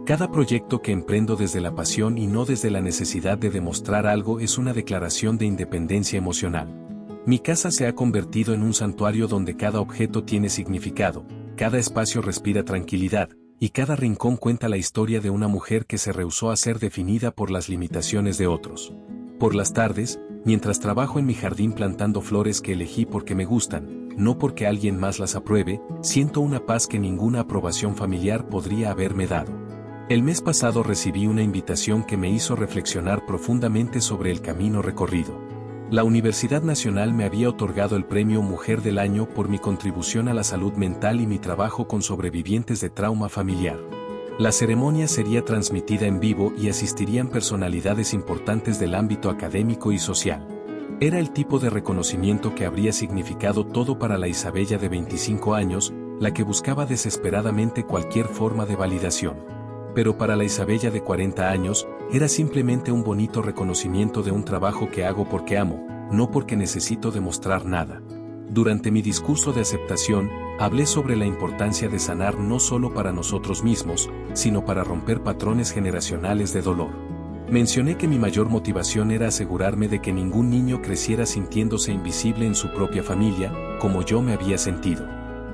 [SPEAKER 1] Cada proyecto que emprendo desde la pasión y no desde la necesidad de demostrar algo es una declaración de independencia emocional. Mi casa se ha convertido en un santuario donde cada objeto tiene significado, cada espacio respira tranquilidad, y cada rincón cuenta la historia de una mujer que se rehusó a ser definida por las limitaciones de otros. Por las tardes, mientras trabajo en mi jardín plantando flores que elegí porque me gustan, no porque alguien más las apruebe, siento una paz que ninguna aprobación familiar podría haberme dado. El mes pasado recibí una invitación que me hizo reflexionar profundamente sobre el camino recorrido. La Universidad Nacional me había otorgado el premio Mujer del Año por mi contribución a la salud mental y mi trabajo con sobrevivientes de trauma familiar. La ceremonia sería transmitida en vivo y asistirían personalidades importantes del ámbito académico y social. Era el tipo de reconocimiento que habría significado todo para la Isabella de 25 años, la que buscaba desesperadamente cualquier forma de validación. Pero para la Isabella de 40 años, era simplemente un bonito reconocimiento de un trabajo que hago porque amo, no porque necesito demostrar nada. Durante mi discurso de aceptación, hablé sobre la importancia de sanar no solo para nosotros mismos, sino para romper patrones generacionales de dolor. Mencioné que mi mayor motivación era asegurarme de que ningún niño creciera sintiéndose invisible en su propia familia, como yo me había sentido.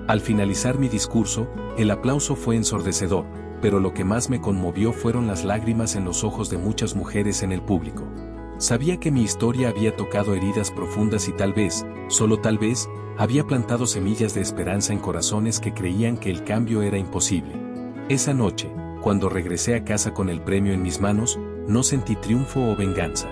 [SPEAKER 1] Al finalizar mi discurso, el aplauso fue ensordecedor, pero lo que más me conmovió fueron las lágrimas en los ojos de muchas mujeres en el público. Sabía que mi historia había tocado heridas profundas y tal vez, solo tal vez, había plantado semillas de esperanza en corazones que creían que el cambio era imposible. Esa noche, cuando regresé a casa con el premio en mis manos, no sentí triunfo o venganza.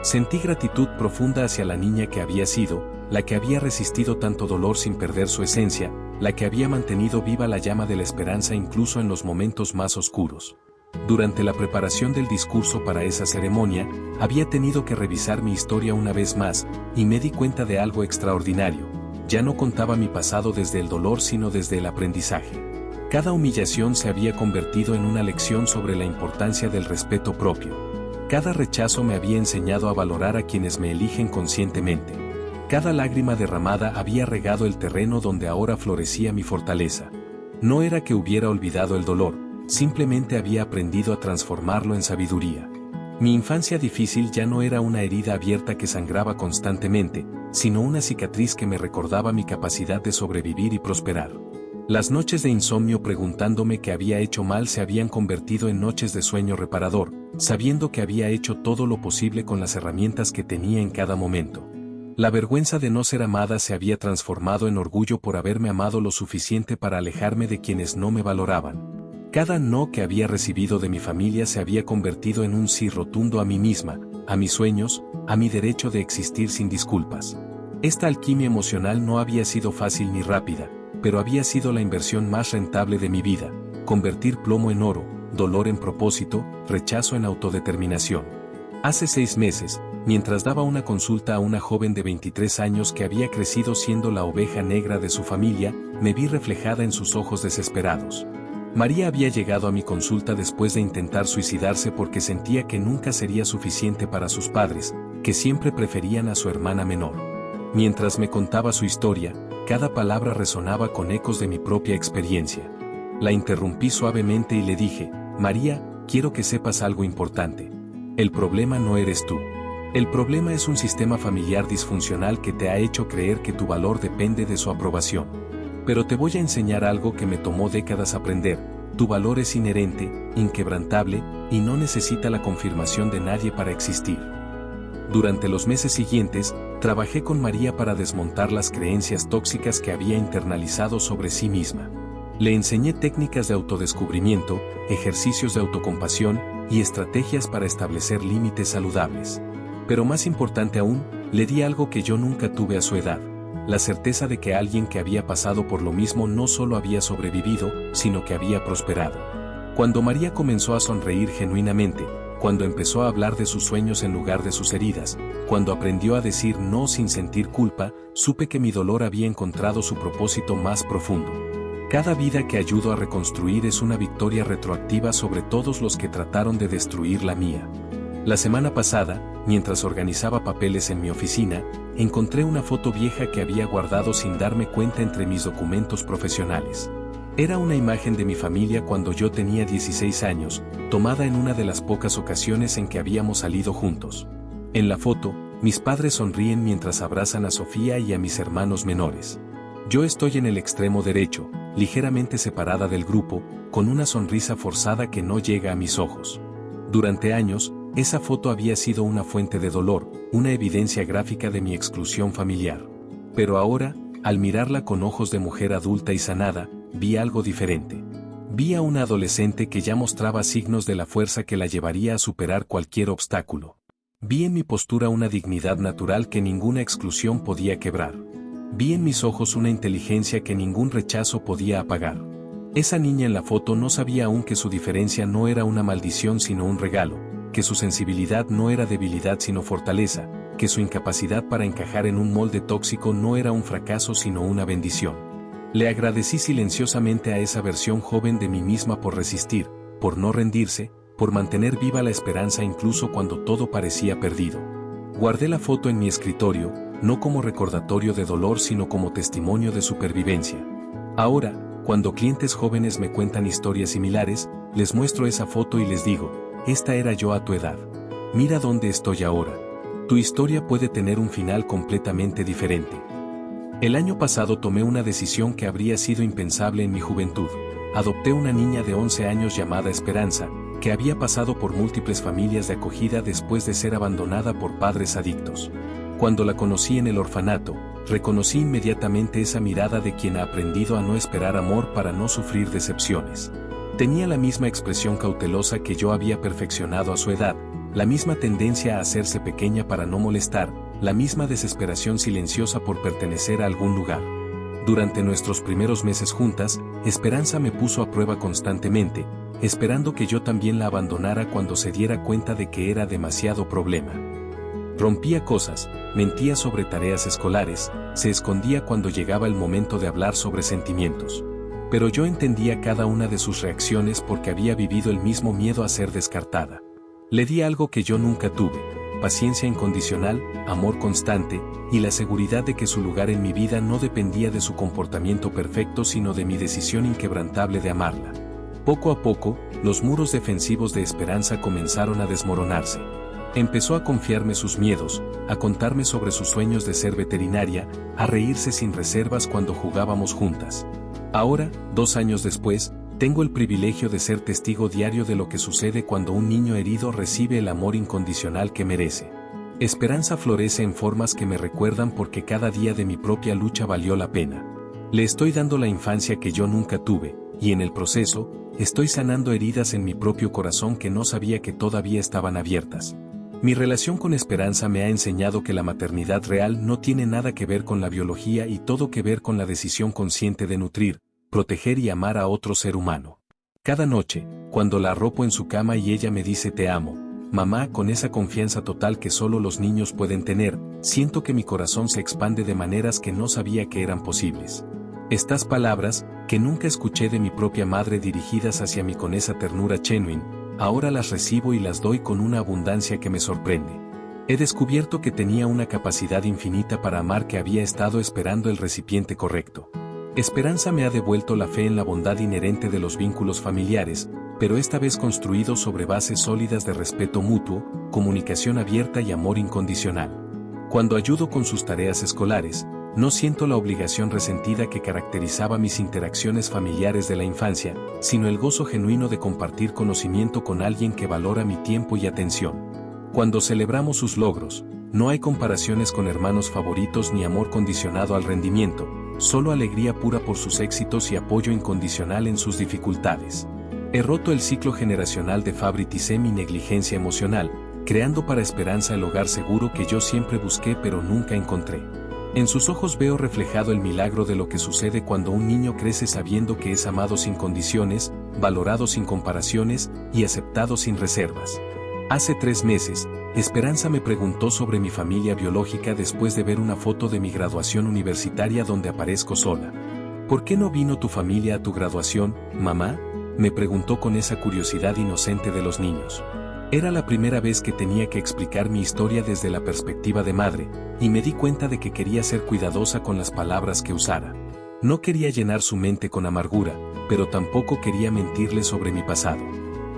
[SPEAKER 1] Sentí gratitud profunda hacia la niña que había sido, la que había resistido tanto dolor sin perder su esencia, la que había mantenido viva la llama de la esperanza incluso en los momentos más oscuros. Durante la preparación del discurso para esa ceremonia, había tenido que revisar mi historia una vez más, y me di cuenta de algo extraordinario. Ya no contaba mi pasado desde el dolor sino desde el aprendizaje. Cada humillación se había convertido en una lección sobre la importancia del respeto propio. Cada rechazo me había enseñado a valorar a quienes me eligen conscientemente. Cada lágrima derramada había regado el terreno donde ahora florecía mi fortaleza. No era que hubiera olvidado el dolor, simplemente había aprendido a transformarlo en sabiduría. Mi infancia difícil ya no era una herida abierta que sangraba constantemente, sino una cicatriz que me recordaba mi capacidad de sobrevivir y prosperar. Las noches de insomnio preguntándome qué había hecho mal se habían convertido en noches de sueño reparador, sabiendo que había hecho todo lo posible con las herramientas que tenía en cada momento. La vergüenza de no ser amada se había transformado en orgullo por haberme amado lo suficiente para alejarme de quienes no me valoraban. Cada no que había recibido de mi familia se había convertido en un sí rotundo a mí misma, a mis sueños, a mi derecho de existir sin disculpas. Esta alquimia emocional no había sido fácil ni rápida, pero había sido la inversión más rentable de mi vida, convertir plomo en oro, dolor en propósito, rechazo en autodeterminación. Hace 6 meses, mientras daba una consulta a una joven de 23 años que había crecido siendo la oveja negra de su familia, me vi reflejada en sus ojos desesperados. María había llegado a mi consulta después de intentar suicidarse porque sentía que nunca sería suficiente para sus padres, que siempre preferían a su hermana menor. Mientras me contaba su historia, cada palabra resonaba con ecos de mi propia experiencia. La interrumpí suavemente y le dije, María, quiero que sepas algo importante. El problema no eres tú. El problema es un sistema familiar disfuncional que te ha hecho creer que tu valor depende de su aprobación. Pero te voy a enseñar algo que me tomó décadas aprender. Tu valor es inherente, inquebrantable, y no necesita la confirmación de nadie para existir. Durante los meses siguientes, trabajé con María para desmontar las creencias tóxicas que había internalizado sobre sí misma. Le enseñé técnicas de autodescubrimiento, ejercicios de autocompasión y estrategias para establecer límites saludables. Pero más importante aún, le di algo que yo nunca tuve a su edad. La certeza de que alguien que había pasado por lo mismo no solo había sobrevivido, sino que había prosperado. Cuando María comenzó a sonreír genuinamente, cuando empezó a hablar de sus sueños en lugar de sus heridas, cuando aprendió a decir no sin sentir culpa, supe que mi dolor había encontrado su propósito más profundo. Cada vida que ayudo a reconstruir es una victoria retroactiva sobre todos los que trataron de destruir la mía. La semana pasada, mientras organizaba papeles en mi oficina, encontré una foto vieja que había guardado sin darme cuenta entre mis documentos profesionales. Era una imagen de mi familia cuando yo tenía 16 años, tomada en una de las pocas ocasiones en que habíamos salido juntos. En la foto, mis padres sonríen mientras abrazan a Sofía y a mis hermanos menores. Yo estoy en el extremo derecho, ligeramente separada del grupo, con una sonrisa forzada que no llega a mis ojos. Durante años, esa foto había sido una fuente de dolor, una evidencia gráfica de mi exclusión familiar. Pero ahora, al mirarla con ojos de mujer adulta y sanada, vi algo diferente. Vi a una adolescente que ya mostraba signos de la fuerza que la llevaría a superar cualquier obstáculo. Vi en mi postura una dignidad natural que ninguna exclusión podía quebrar. Vi en mis ojos una inteligencia que ningún rechazo podía apagar. Esa niña en la foto no sabía aún que su diferencia no era una maldición sino un regalo, que su sensibilidad no era debilidad sino fortaleza, que su incapacidad para encajar en un molde tóxico no era un fracaso sino una bendición. Le agradecí silenciosamente a esa versión joven de mí misma por resistir, por no rendirse, por mantener viva la esperanza incluso cuando todo parecía perdido. Guardé la foto en mi escritorio, no como recordatorio de dolor sino como testimonio de supervivencia. Ahora, cuando clientes jóvenes me cuentan historias similares, les muestro esa foto y les digo, esta era yo a tu edad. Mira dónde estoy ahora. Tu historia puede tener un final completamente diferente. El año pasado tomé una decisión que habría sido impensable en mi juventud. Adopté una niña de 11 años llamada Esperanza, que había pasado por múltiples familias de acogida después de ser abandonada por padres adictos. Cuando la conocí en el orfanato, reconocí inmediatamente esa mirada de quien ha aprendido a no esperar amor para no sufrir decepciones. Tenía la misma expresión cautelosa que yo había perfeccionado a su edad, la misma tendencia a hacerse pequeña para no molestar, la misma desesperación silenciosa por pertenecer a algún lugar. Durante nuestros primeros meses juntas, Esperanza me puso a prueba constantemente, esperando que yo también la abandonara cuando se diera cuenta de que era demasiado problema. Rompía cosas, mentía sobre tareas escolares, se escondía cuando llegaba el momento de hablar sobre sentimientos. Pero yo entendía cada una de sus reacciones porque había vivido el mismo miedo a ser descartada. Le di algo que yo nunca tuve: paciencia incondicional, amor constante, y la seguridad de que su lugar en mi vida no dependía de su comportamiento perfecto sino de mi decisión inquebrantable de amarla. Poco a poco, los muros defensivos de Esperanza comenzaron a desmoronarse. Empezó a confiarme sus miedos, a contarme sobre sus sueños de ser veterinaria, a reírse sin reservas cuando jugábamos juntas. Ahora, 2 años después, tengo el privilegio de ser testigo diario de lo que sucede cuando un niño herido recibe el amor incondicional que merece. Esperanza florece en formas que me recuerdan porque cada día de mi propia lucha valió la pena. Le estoy dando la infancia que yo nunca tuve, y en el proceso, estoy sanando heridas en mi propio corazón que no sabía que todavía estaban abiertas. Mi relación con Esperanza me ha enseñado que la maternidad real no tiene nada que ver con la biología y todo que ver con la decisión consciente de nutrir, proteger y amar a otro ser humano. Cada noche, cuando la arropo en su cama y ella me dice te amo, mamá, con esa confianza total que solo los niños pueden tener, siento que mi corazón se expande de maneras que no sabía que eran posibles. Estas palabras, que nunca escuché de mi propia madre dirigidas hacia mí con esa ternura genuine, ahora las recibo y las doy con una abundancia que me sorprende. He descubierto que tenía una capacidad infinita para amar que había estado esperando el recipiente correcto. Esperanza me ha devuelto la fe en la bondad inherente de los vínculos familiares, pero esta vez construidos sobre bases sólidas de respeto mutuo, comunicación abierta y amor incondicional. Cuando ayudo con sus tareas escolares, no siento la obligación resentida que caracterizaba mis interacciones familiares de la infancia, sino el gozo genuino de compartir conocimiento con alguien que valora mi tiempo y atención. Cuando celebramos sus logros, no hay comparaciones con hermanos favoritos ni amor condicionado al rendimiento, solo alegría pura por sus éxitos y apoyo incondicional en sus dificultades. He roto el ciclo generacional de favoritismo y negligencia emocional, creando para Esperanza el hogar seguro que yo siempre busqué pero nunca encontré. En sus ojos veo reflejado el milagro de lo que sucede cuando un niño crece sabiendo que es amado sin condiciones, valorado sin comparaciones y aceptado sin reservas. Hace 3 meses, Esperanza me preguntó sobre mi familia biológica después de ver una foto de mi graduación universitaria donde aparezco sola. ¿Por qué no vino tu familia a tu graduación, mamá?, me preguntó con esa curiosidad inocente de los niños. Era la primera vez que tenía que explicar mi historia desde la perspectiva de madre, y me di cuenta de que quería ser cuidadosa con las palabras que usara. No quería llenar su mente con amargura, pero tampoco quería mentirle sobre mi pasado.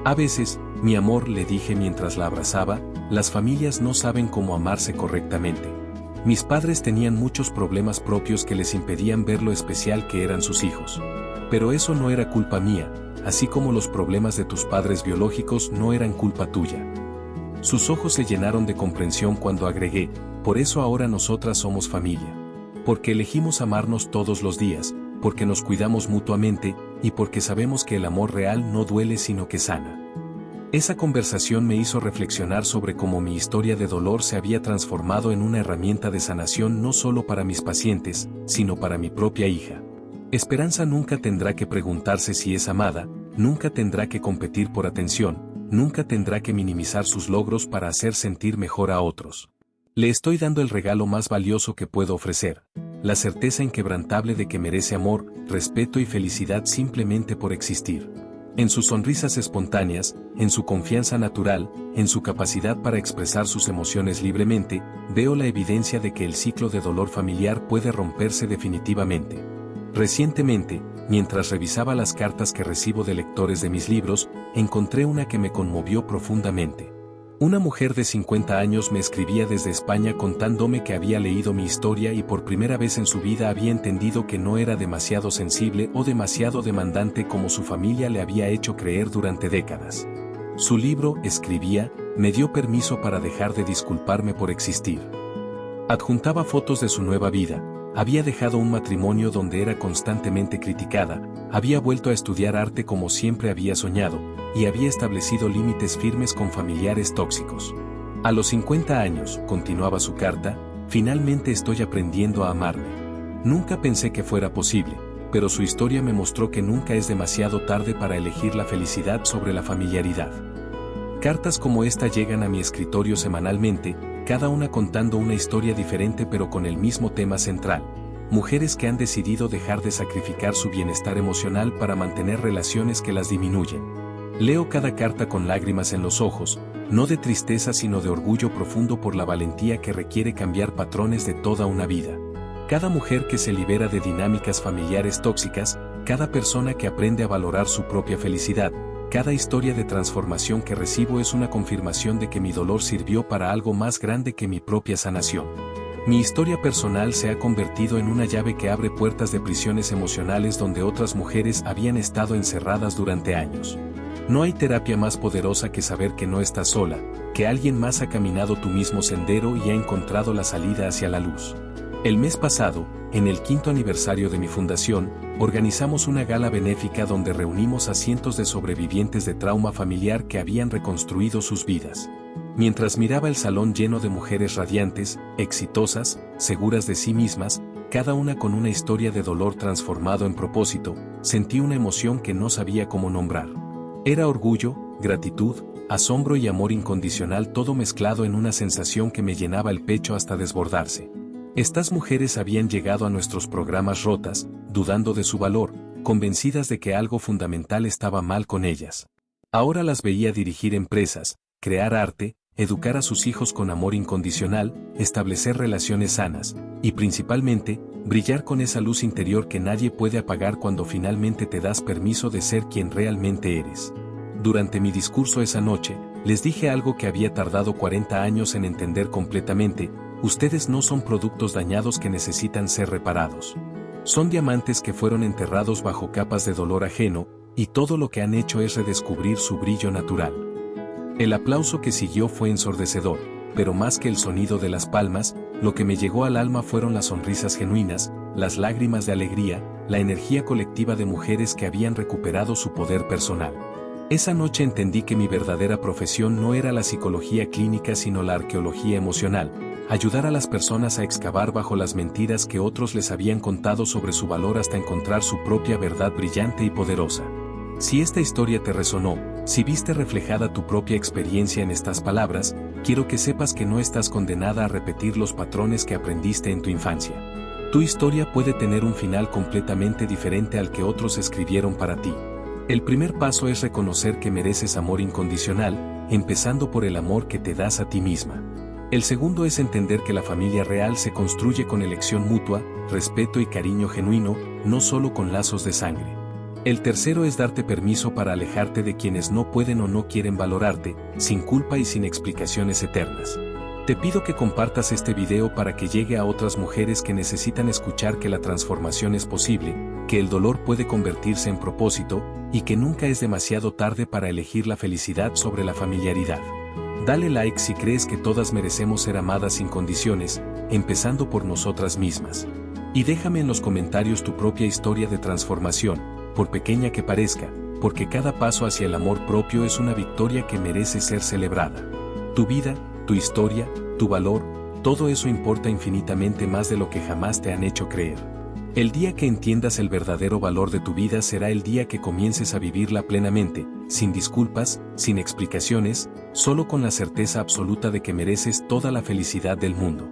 [SPEAKER 1] A veces, mi amor, le dije mientras la abrazaba, las familias no saben cómo amarse correctamente. Mis padres tenían muchos problemas propios que les impedían ver lo especial que eran sus hijos. Pero eso no era culpa mía, así como los problemas de tus padres biológicos no eran culpa tuya. Sus ojos se llenaron de comprensión cuando agregué, por eso ahora nosotras somos familia. Porque elegimos amarnos todos los días, porque nos cuidamos mutuamente, y porque sabemos que el amor real no duele sino que sana. Esa conversación me hizo reflexionar sobre cómo mi historia de dolor se había transformado en una herramienta de sanación no solo para mis pacientes, sino para mi propia hija. Esperanza nunca tendrá que preguntarse si es amada, nunca tendrá que competir por atención, nunca tendrá que minimizar sus logros para hacer sentir mejor a otros. Le estoy dando el regalo más valioso que puedo ofrecer, la certeza inquebrantable de que merece amor, respeto y felicidad simplemente por existir. En sus sonrisas espontáneas, en su confianza natural, en su capacidad para expresar sus emociones libremente, veo la evidencia de que el ciclo de dolor familiar puede romperse definitivamente. Recientemente, mientras revisaba las cartas que recibo de lectores de mis libros, encontré una que me conmovió profundamente. Una mujer de 50 años me escribía desde España contándome que había leído mi historia y por primera vez en su vida había entendido que no era demasiado sensible o demasiado demandante como su familia le había hecho creer durante décadas. Su libro, escribía, me dio permiso para dejar de disculparme por existir. Adjuntaba fotos de su nueva vida. Había dejado un matrimonio donde era constantemente criticada, había vuelto a estudiar arte como siempre había soñado, y había establecido límites firmes con familiares tóxicos. A los 50 años, continuaba su carta, finalmente estoy aprendiendo a amarme. Nunca pensé que fuera posible, pero su historia me mostró que nunca es demasiado tarde para elegir la felicidad sobre la familiaridad. Cartas como esta llegan a mi escritorio semanalmente, cada una contando una historia diferente pero con el mismo tema central. Mujeres que han decidido dejar de sacrificar su bienestar emocional para mantener relaciones que las disminuyen. Leo cada carta con lágrimas en los ojos, no de tristeza sino de orgullo profundo por la valentía que requiere cambiar patrones de toda una vida. Cada mujer que se libera de dinámicas familiares tóxicas, cada persona que aprende a valorar su propia felicidad, cada historia de transformación que recibo es una confirmación de que mi dolor sirvió para algo más grande que mi propia sanación. Mi historia personal se ha convertido en una llave que abre puertas de prisiones emocionales donde otras mujeres habían estado encerradas durante años. No hay terapia más poderosa que saber que no estás sola, que alguien más ha caminado tu mismo sendero y ha encontrado la salida hacia la luz. El mes pasado, en el 5º aniversario de mi fundación, organizamos una gala benéfica donde reunimos a cientos de sobrevivientes de trauma familiar que habían reconstruido sus vidas. Mientras miraba el salón lleno de mujeres radiantes, exitosas, seguras de sí mismas, cada una con una historia de dolor transformado en propósito, sentí una emoción que no sabía cómo nombrar. Era orgullo, gratitud, asombro y amor incondicional, todo mezclado en una sensación que me llenaba el pecho hasta desbordarse. Estas mujeres habían llegado a nuestros programas rotas, dudando de su valor, convencidas de que algo fundamental estaba mal con ellas. Ahora las veía dirigir empresas, crear arte, educar a sus hijos con amor incondicional, establecer relaciones sanas, y principalmente, brillar con esa luz interior que nadie puede apagar cuando finalmente te das permiso de ser quien realmente eres. Durante mi discurso esa noche, les dije algo que había tardado 40 años en entender completamente: ustedes no son productos dañados que necesitan ser reparados. Son diamantes que fueron enterrados bajo capas de dolor ajeno, y todo lo que han hecho es redescubrir su brillo natural. El aplauso que siguió fue ensordecedor, pero más que el sonido de las palmas, lo que me llegó al alma fueron las sonrisas genuinas, las lágrimas de alegría, la energía colectiva de mujeres que habían recuperado su poder personal. Esa noche entendí que mi verdadera profesión no era la psicología clínica sino la arqueología emocional, ayudar a las personas a excavar bajo las mentiras que otros les habían contado sobre su valor hasta encontrar su propia verdad brillante y poderosa. Si esta historia te resonó, si viste reflejada tu propia experiencia en estas palabras, quiero que sepas que no estás condenada a repetir los patrones que aprendiste en tu infancia. Tu historia puede tener un final completamente diferente al que otros escribieron para ti. El primer paso es reconocer que mereces amor incondicional, empezando por el amor que te das a ti misma. El segundo es entender que la familia real se construye con elección mutua, respeto y cariño genuino, no solo con lazos de sangre. El tercero es darte permiso para alejarte de quienes no pueden o no quieren valorarte, sin culpa y sin explicaciones eternas. Te pido que compartas este video para que llegue a otras mujeres que necesitan escuchar que la transformación es posible, que el dolor puede convertirse en propósito, y que nunca es demasiado tarde para elegir la felicidad sobre la familiaridad. Dale like si crees que todas merecemos ser amadas sin condiciones, empezando por nosotras mismas. Y déjame en los comentarios tu propia historia de transformación, por pequeña que parezca, porque cada paso hacia el amor propio es una victoria que merece ser celebrada. Tu vida, tu historia, tu valor, todo eso importa infinitamente más de lo que jamás te han hecho creer. El día que entiendas el verdadero valor de tu vida será el día que comiences a vivirla plenamente, sin disculpas, sin explicaciones, solo con la certeza absoluta de que mereces toda la felicidad del mundo.